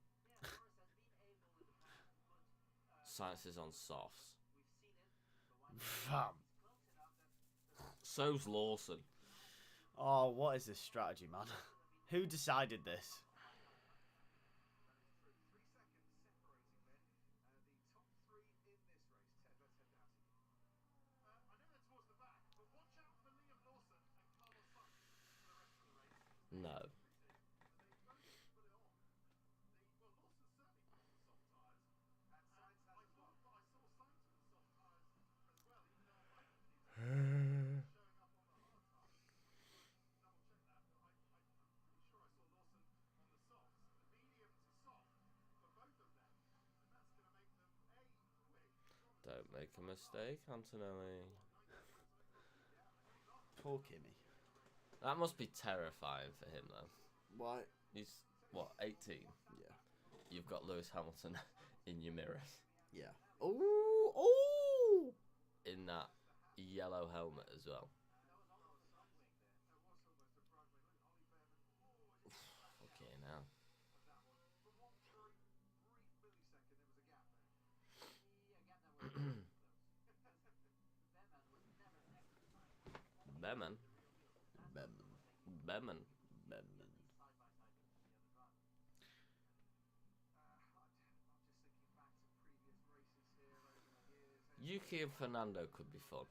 Sainz is on softs.
Fam.
So's Lawson.
Oh, what is this strategy, man? Who decided this?
No. Don't make a mistake, Antonelli.
Poor Kimmy.
That must be terrifying for him, though.
Why?
He's, what, 18?
Yeah.
You've got Lewis Hamilton in your mirrors.
Yeah. Oh, oh!
In that yellow helmet as well. Okay, now. Beman. Beman. Yuki and Fernando could be fun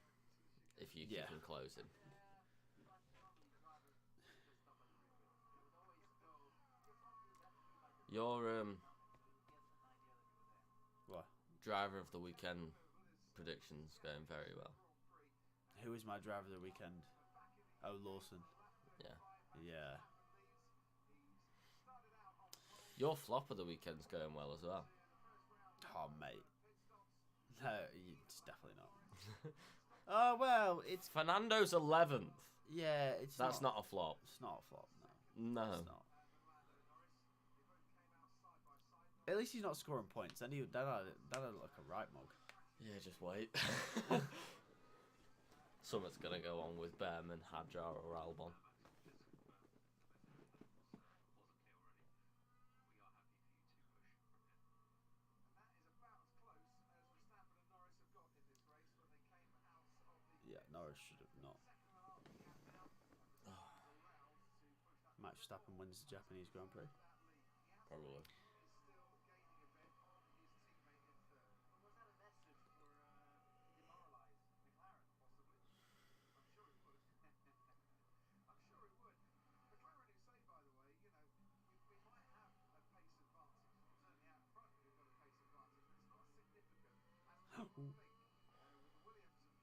if Yuki can close him. Your
What?
driver of the weekend predictions going very well.
Who is my driver of the weekend? Oh, Lawson.
Yeah.
Yeah.
Your flop of the weekend's going well as well.
Oh, mate. It's definitely not. Oh well, it's
Fernando's 11th.
yeah.
That's not a flop.
It's not a flop.
No.
It's not. At least he's not scoring points. Then I'd look like a right mug.
Yeah, just wait. Something's gonna go on with Behrman, Hadjar, or Albon.
Yeah, Norris should have not. Max Verstappen wins the Japanese Grand Prix.
Probably.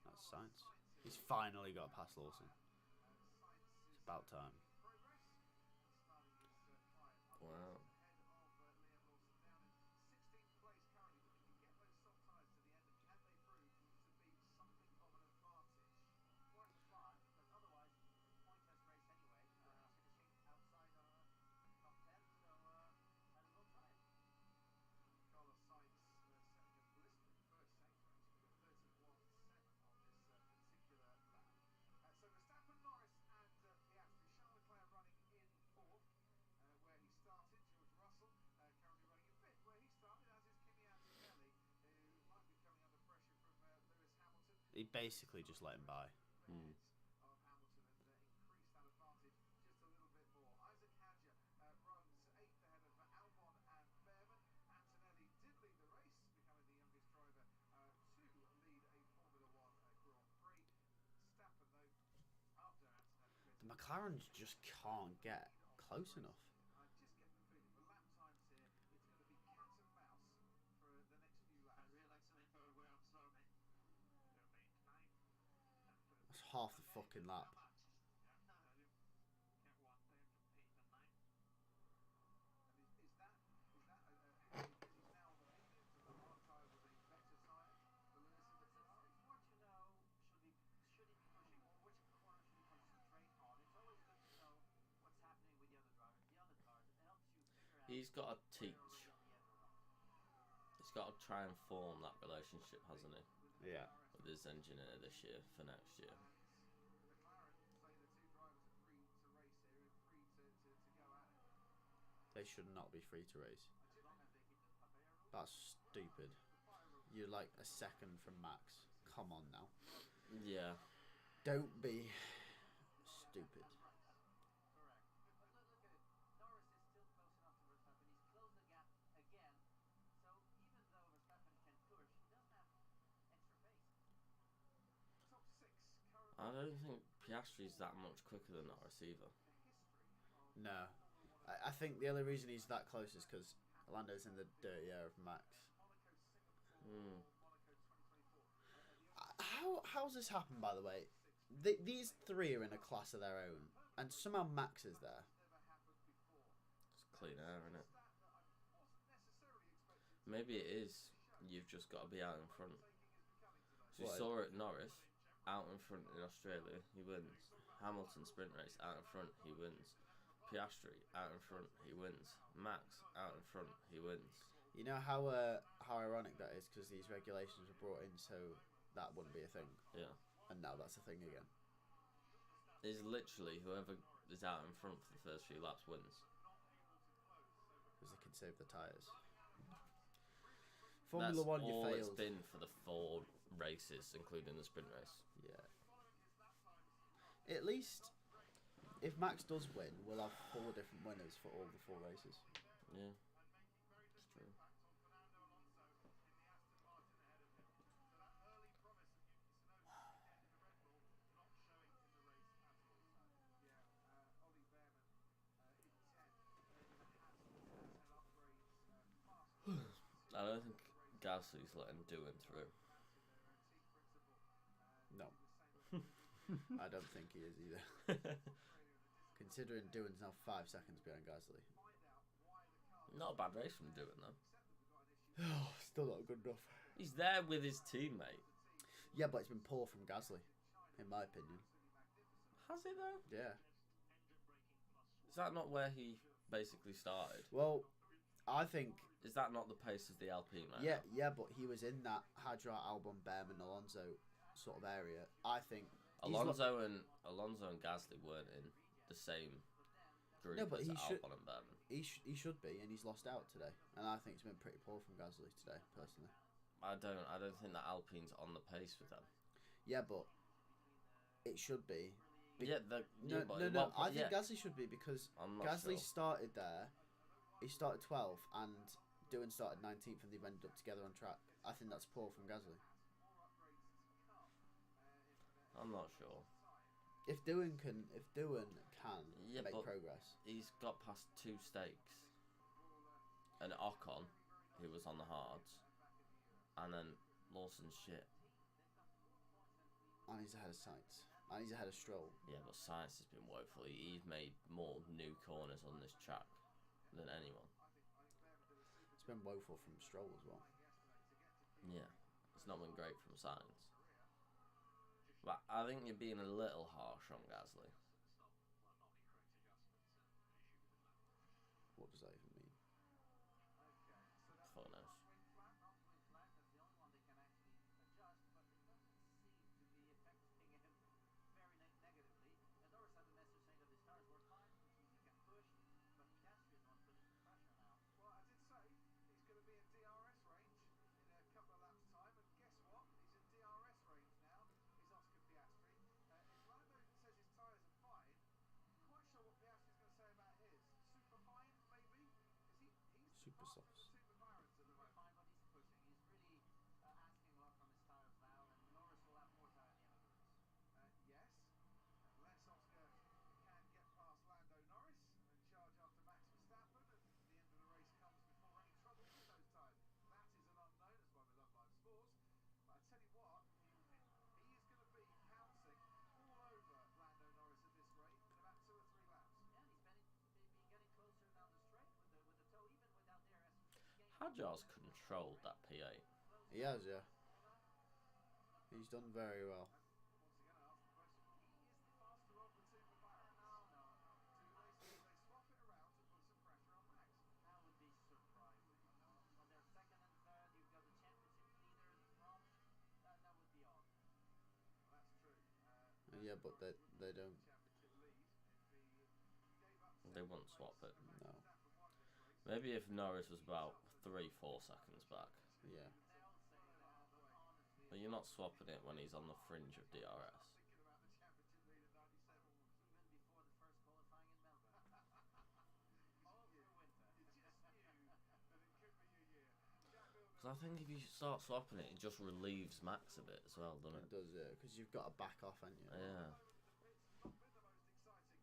That's science. He's finally got past Lawson. It's about time.
Wow.
He basically just let him by.
Hmm.
The McLarens just can't get close enough. That's half the fucking lap.
He's got to teach. He's got to try and form that relationship, hasn't he?
Yeah.
With his engineer this year for next year.
They should not be free to race. That's stupid. You're like a second from Max. Come on now.
Yeah.
Don't be stupid.
I don't think Piastri's that much quicker than Norris either.
No. I think the only reason he's that close is because Lando's in the dirty air of Max.
Hmm.
How's this happened, by the way? These three are in a class of their own, and somehow Max is there.
It's clean air, isn't it? Maybe it is. You've just got to be out in front. So you saw it at Norris, out in front in Australia, he wins. Hamilton sprint race, out in front, he wins. Piastri, out in front, he wins. Max, out in front, he wins.
You know how ironic that is, because these regulations were brought in so that wouldn't be a thing.
Yeah.
And now that's a thing again.
It's literally whoever is out in front for the first few laps wins.
Because they can save the tyres. Formula
That's
1, you
all
failed.
it's been for the 4 races, including the sprint race.
Yeah. At least, if Max does win, we'll have 4 different winners for all the 4 races.
Yeah, it's true. I don't think Gasly's letting Doohan through.
No. I don't think he is either. Considering Doohan's now 5 seconds behind Gasly.
Not a bad race from Doohan though.
Still not good enough.
He's there with his teammate.
Yeah, but it's been poor from Gasly, in my opinion.
Has it though?
Yeah.
Is that not where he basically started?
Well, I think.
Is that not the pace of the Alpine? Right
Yeah,
now?
yeah, but he was in that Hadjar, Albon, Behrman, Alonso sort of area. I think
Alonso and Gasly weren't in the same group as Albon and Behrman.
He should be, and he's lost out today. And I think it's been pretty poor from Gasly today, personally.
I don't think that Alpine's on the pace with them.
Yeah, but it should be.
No.
I think Gasly should be because Gasly started there. He started 12th and Doohan started 19th, and they've ended up together on track. I think that's poor from Gasly.
I'm not sure.
If Doohan can make progress,
he's got past 2 stakes, and Ocon, who was on the hards, and then Lawson's shit.
And he's ahead of Sainz. And he's ahead of Stroll.
Yeah, but Sainz has been woeful. He's made more new corners on this track than anyone.
It's been woeful from Stroll as well.
Yeah, it's not been great from Sainz. But I think you're being a little harsh on Gasly.
What does that even mean?
Fuck knows.
Super sauce.
Hadjar's controlled that P8.
He has, yeah. He's done very well. Yeah, but they don't.
They won't swap it.
No.
Maybe if Norris was about 3-4 seconds back.
Yeah.
But you're not swapping it when he's on the fringe of DRS. Because I think if you start swapping it, it just relieves Max a bit as well, doesn't it?
It does, yeah, because you've got to back off, haven't you?
Yeah.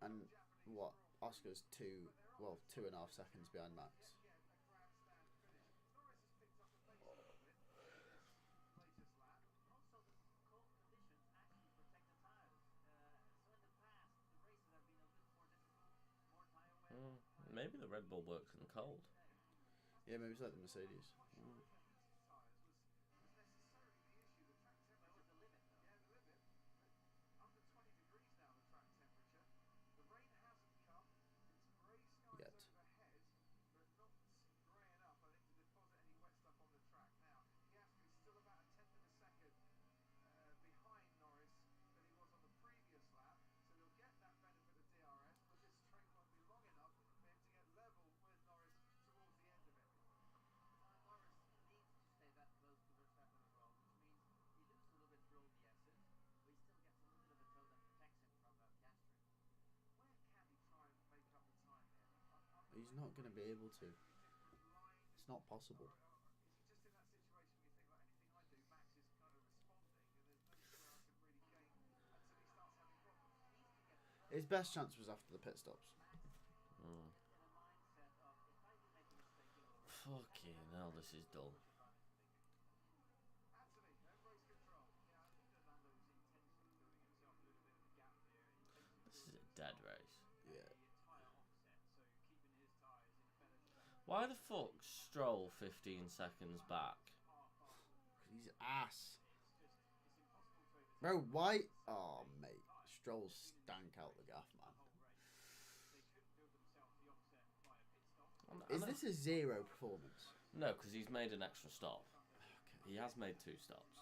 And what? Oscar's 2.5 seconds behind Max.
Maybe the Red Bull works in the cold.
Yeah, maybe it's like the Mercedes. Yet. He's not going to be able to. It's not possible. His best chance was after the pit stops.
Fucking hell, this is dull. This is a dead race.
Yeah.
Why the fuck Stroll 15 seconds back?
He's ass. Bro, why? Oh, mate. Stroll stank out the gaff, man. Is this a 0 performance?
No, because he's made an extra stop.
Okay.
He has made 2 stops.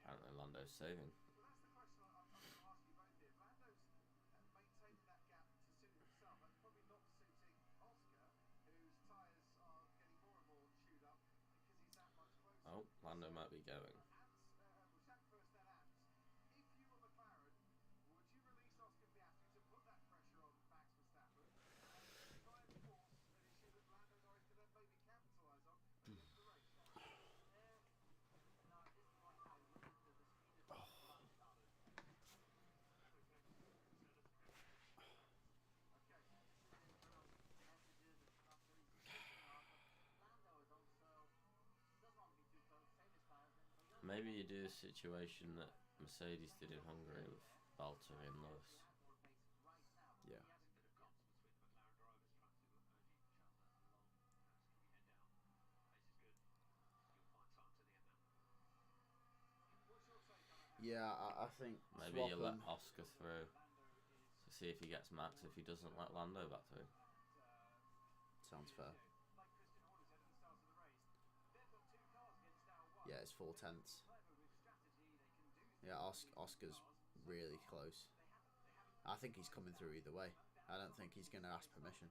Apparently Lando's saving. Oh, Lando might be going. Maybe you do a situation that Mercedes did in Hungary with Valtteri and Lewis.
Yeah. Yeah, I think
Maybe you let Oscar through to see if he gets Max. If he doesn't, let Lando back through.
Sounds fair. Yeah, it's 4/10. Yeah, Oscar's really close. I think he's coming through either way. I don't think he's going to ask permission.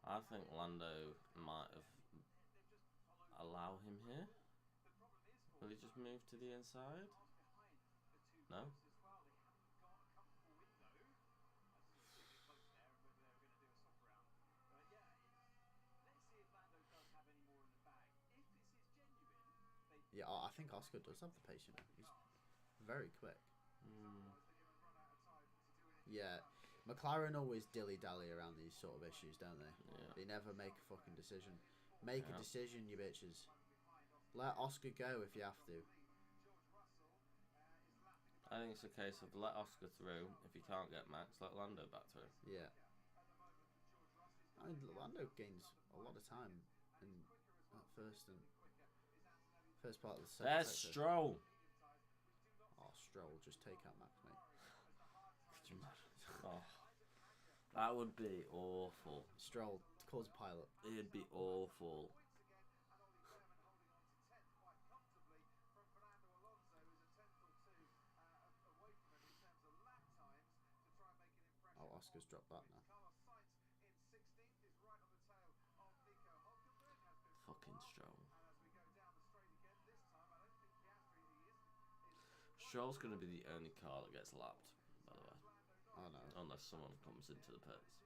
I think Lando might have allow him here. Will he just move to the inside? No?
Yeah, I think Oscar does have the pace, you know. He's very quick. Yeah, McLaren always dilly-dally around these sort of issues, don't they?
Yeah.
They never make a fucking decision. Make a decision, you bitches. Let Oscar go if you have to.
I think it's a case of let Oscar through. If you can't get Max, let Lando back through.
Yeah. I mean, Lando gains a lot of time in that first part of the second.
There's Stroll.
Oh, Stroll, just take out Max, mate.
Could you imagine? Oh, that would be awful.
Stroll, cause pilot.
It'd be awful.
Oh, Oscar's dropped that now.
Fucking Stroll. Stroll's going to be the only car that gets lapped, by the way.
Oh no.
Unless someone comes into the pits.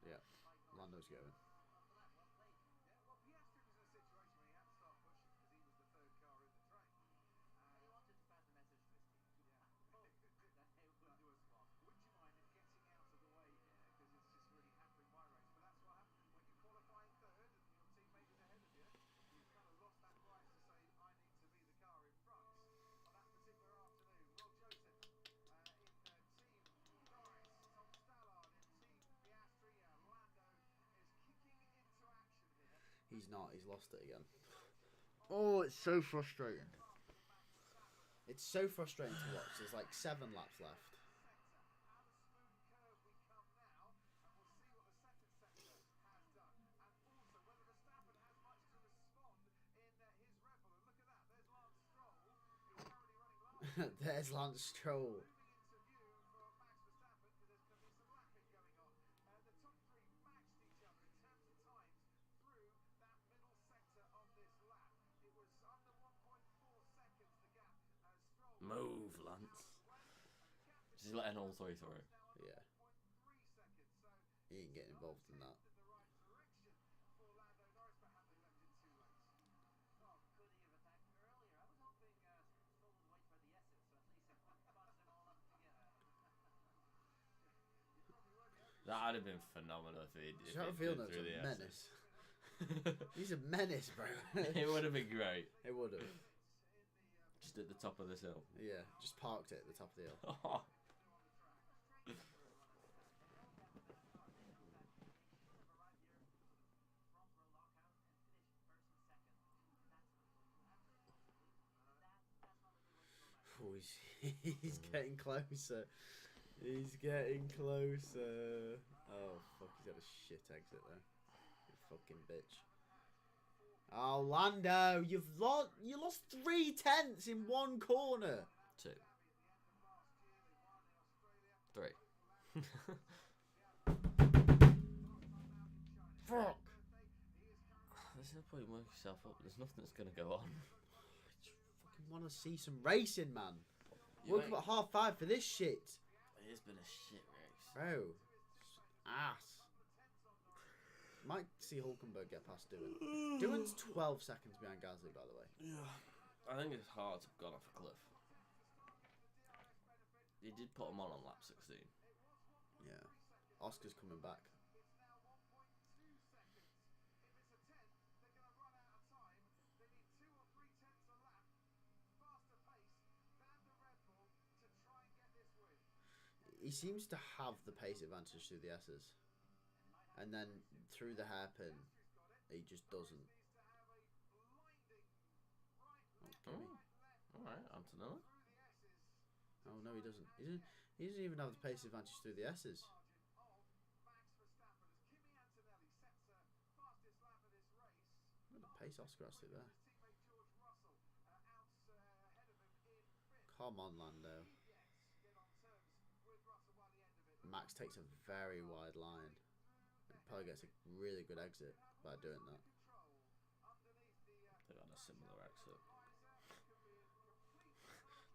Yeah, Lando's going. He's not. He's lost it again. Oh, it's so frustrating. It's so frustrating to watch. There's like 7 laps left. There's Lance Stroll.
He's letting all three through.
Yeah. He ain't getting involved in that.
That'd have been phenomenal if he'd
Feel
been through the
a
S's.
menace. He's a menace, bro.
It would have been great.
It would have.
Just at the top of this hill.
Yeah, just parked it at the top of the hill. Oh, he's getting closer. He's getting closer. Oh, fuck, he's got a shit exit there. You fucking bitch. Oh, Lando, you lost 3/10 in one corner.
2. 3.
Fuck.
There's no point in working yourself up. There's nothing that's going to go on.
I just fucking want to see some racing, man. Woke up at 5:30 for this shit.
It has been a shit race.
Bro. Ass. Might see Hulkenberg get past Doohan. Doohan's 12 seconds behind Gasly, by the way.
Yeah. I think it's hard to have gone off a cliff. He did put him on lap 16.
Yeah. Oscar's coming back. He seems to have the pace advantage through the S's. And then through the hairpin, he just doesn't.
Oh, alright, Antonella.
Oh, no, he doesn't. He doesn't even have the pace advantage through the S's. Look at the pace Oscar has through there. Come on, Lando. Max takes a very wide line. Probably gets a really good exit by doing that.
They've had a similar exit.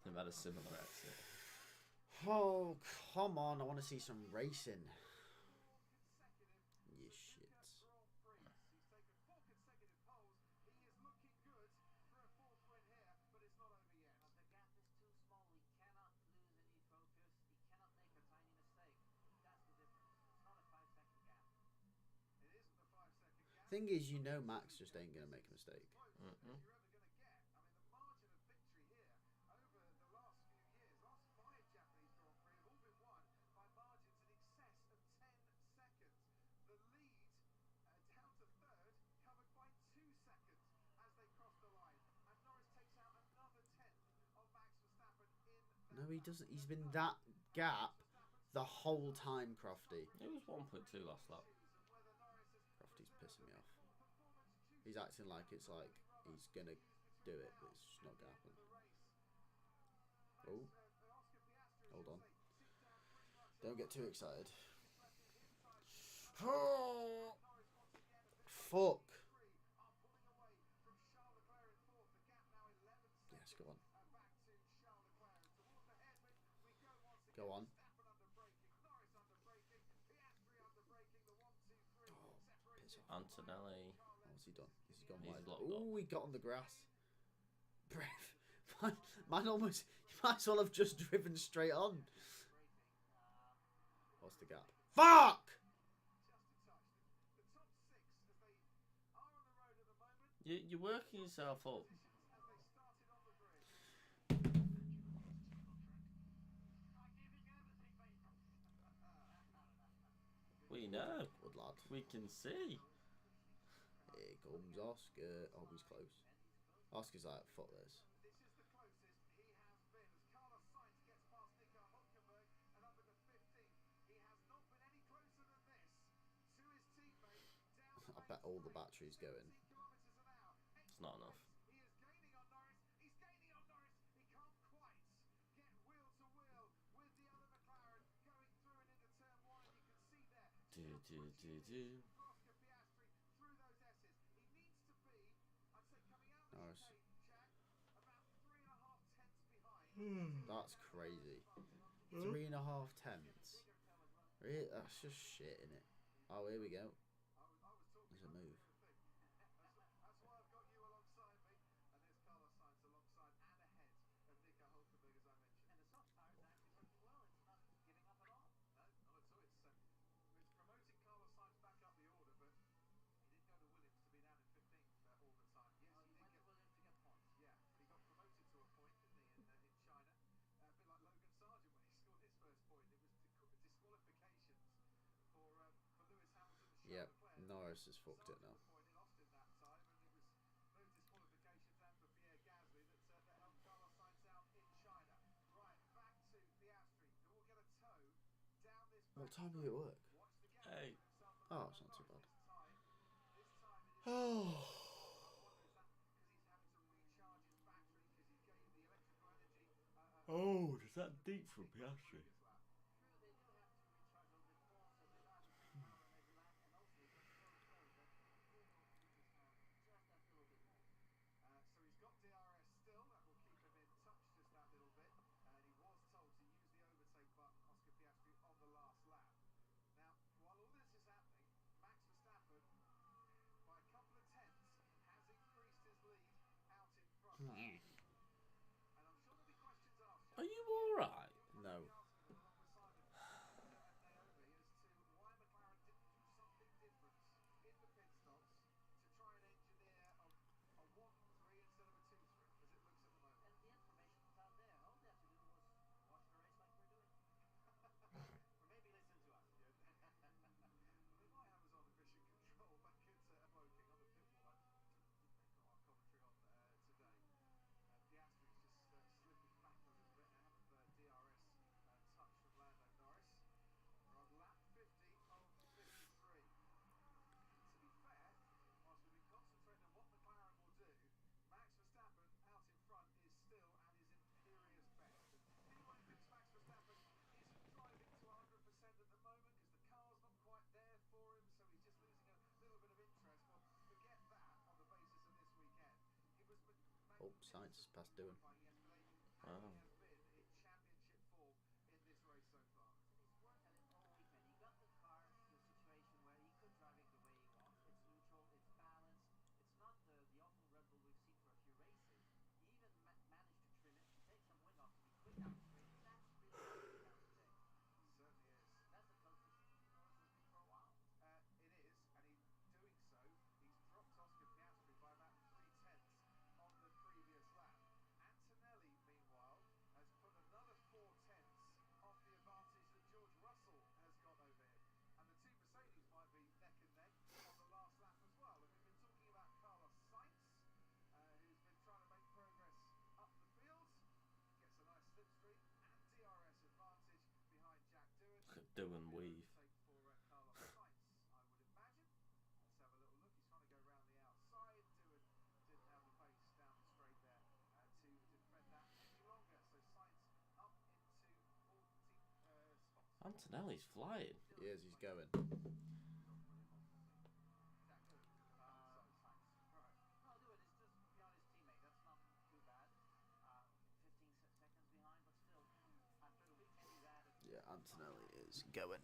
They've had a similar exit.
Oh, come on. I want to see some racing. You shits. Thing is, you know Max just ain't going to make a mistake. No, he doesn't. He's been that gap the whole time, Crofty.
It was 1.2 last lap.
Crofty's pissing me off. He's acting like it's like he's going to do it, but it's just not going to happen. Oh. Hold on. Don't get too excited. Oh. Fuck. Yes, go on. Go on. Oh, piss off.
Antonelli.
What's he done? Has he gone
He's
wide?
locked up.
Oh, he got on the grass. Brave. Man almost... You might as well have just driven straight on. What's the gap? Fuck!
You're working yourself up. We know.
Good lad.
We can see.
Here comes Oscar. Oh, he's close. Oscar's like, fuck this. I bet all the batteries going.
It's not enough. Do.
Nice. That's crazy. 3.5 tenths. Really? That's just shit, innit? Oh, here we go. There's a move. Yep, Norris has fucked it now. What time are you at work?
Hey.
Oh, it's not too bad. Oh.
Oh, is that deep from Piastri? Are you alright?
No. Oh, Sainz has passed Doohan.
Wow. Doing weave. Antonelli's flying.
He is, he's going. Yeah, Antonelli is going.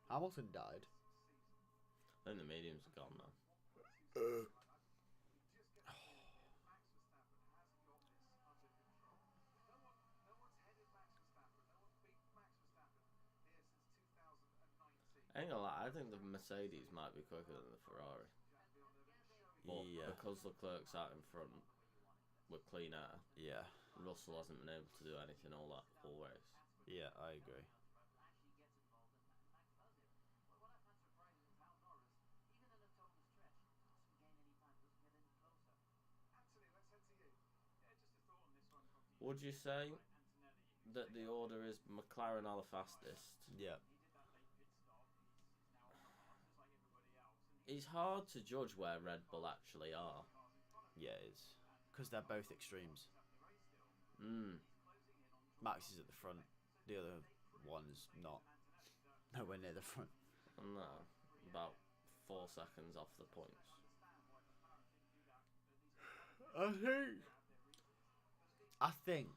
Hamilton died.
I think the mediums are gone now. I ain't gonna lie, I think the Mercedes might be quicker than the Ferrari. But
Yeah.
because Leclerc's out in front with clean air,
Yeah.
Russell hasn't been able to do anything all race.
Yeah, I agree.
Would you say that the order is McLaren are the fastest?
Yeah.
It's hard to judge where Red Bull actually are.
Yeah, it is. Because they're both extremes. Max is at the front. The other one's not. Nowhere near the front.
No, about 4 seconds off the points.
I think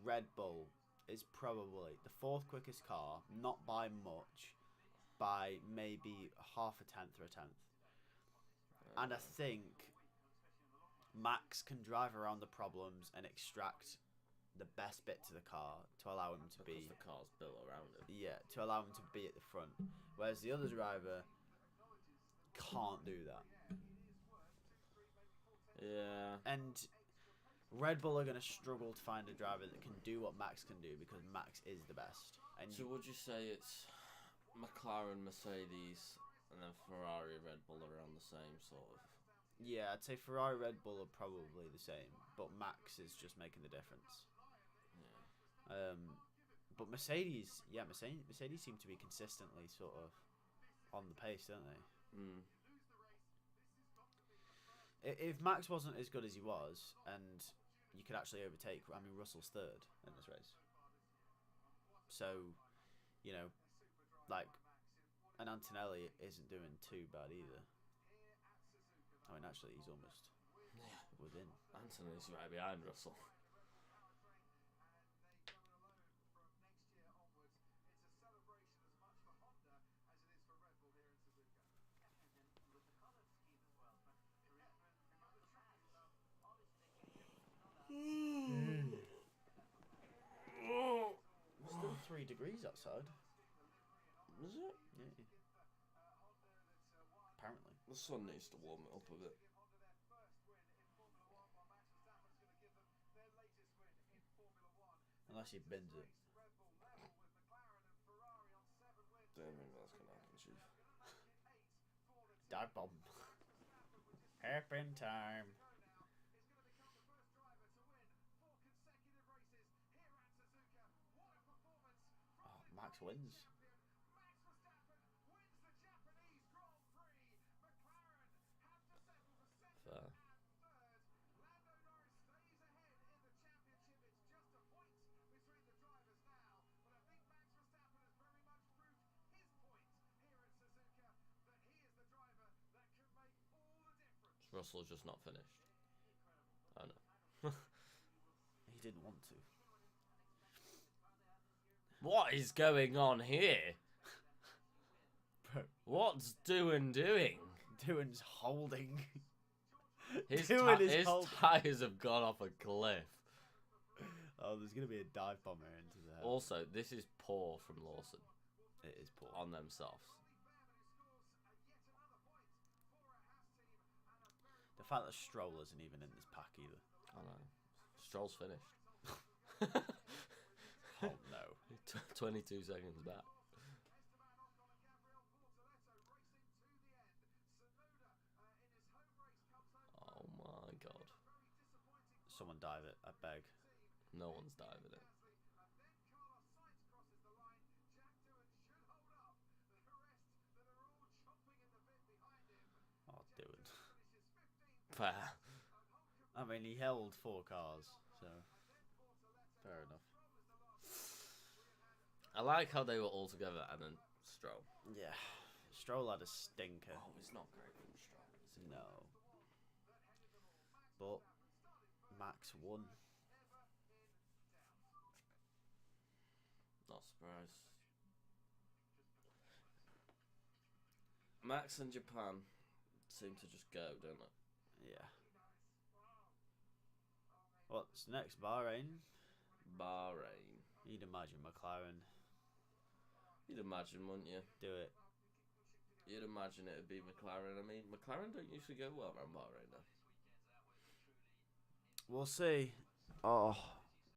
Red Bull is probably the fourth quickest car, not by much, by maybe half a tenth or a tenth. And I think Max can drive around the problems and extract the best bit to the car to allow him to
because the car's built around it.
Yeah, to allow him to be at the front. Whereas the other driver can't do that.
Yeah.
And Red Bull are going to struggle to find a driver that can do what Max can do because Max is the best. And
so would you say it's McLaren, Mercedes, and then Ferrari, Red Bull are around the same sort of?
Yeah, I'd say Ferrari, Red Bull are probably the same, but Max is just making the difference.
Yeah.
But Mercedes seem to be consistently sort of on the pace, don't they?
Mm.
If Max wasn't as good as he was, and you could actually overtake, I mean, Russell's third in this race. So, you know, like, and Antonelli isn't doing too bad either. I mean, actually, he's almost within.
Anthony's right behind Russell.
Still 3 degrees outside.
Is it?
Yeah. Apparently.
The sun needs to warm it up a bit.
Unless he bends it.
Don't think that's gonna happen, Chief.
Dive bomb. Hairpin time. Oh, Max wins.
Fair. Russell's just not finished. Oh no.
He didn't want to.
What is going on here? What's Doohan doing?
Doohan's holding.
His tyres have gone off a cliff.
Oh, there's going to be a dive bomber into there.
Also, this is poor from Lawson.
It is poor.
On themselves.
The fact that Stroll isn't even in this pack either.
I know. Stroll's finished.
Oh no.
22 seconds back. Oh my god.
Someone dive it, I beg.
No one's diving it.
Oh, Doohan.
Fair.
I mean, he held 4 cars, so fair enough.
I like how they were all together and then Stroll.
Yeah. Stroll had a stinker.
Oh, it's not great from Stroll.
No. But Max won.
Not surprised. Max and Japan seem to just go, don't they?
Yeah. What's next? Bahrain?
Bahrain.
You'd imagine McLaren.
You'd imagine, wouldn't you?
Do it.
You'd imagine it'd be McLaren. I mean, McLaren don't usually go well around Bahrain, though.
We'll see. Oh,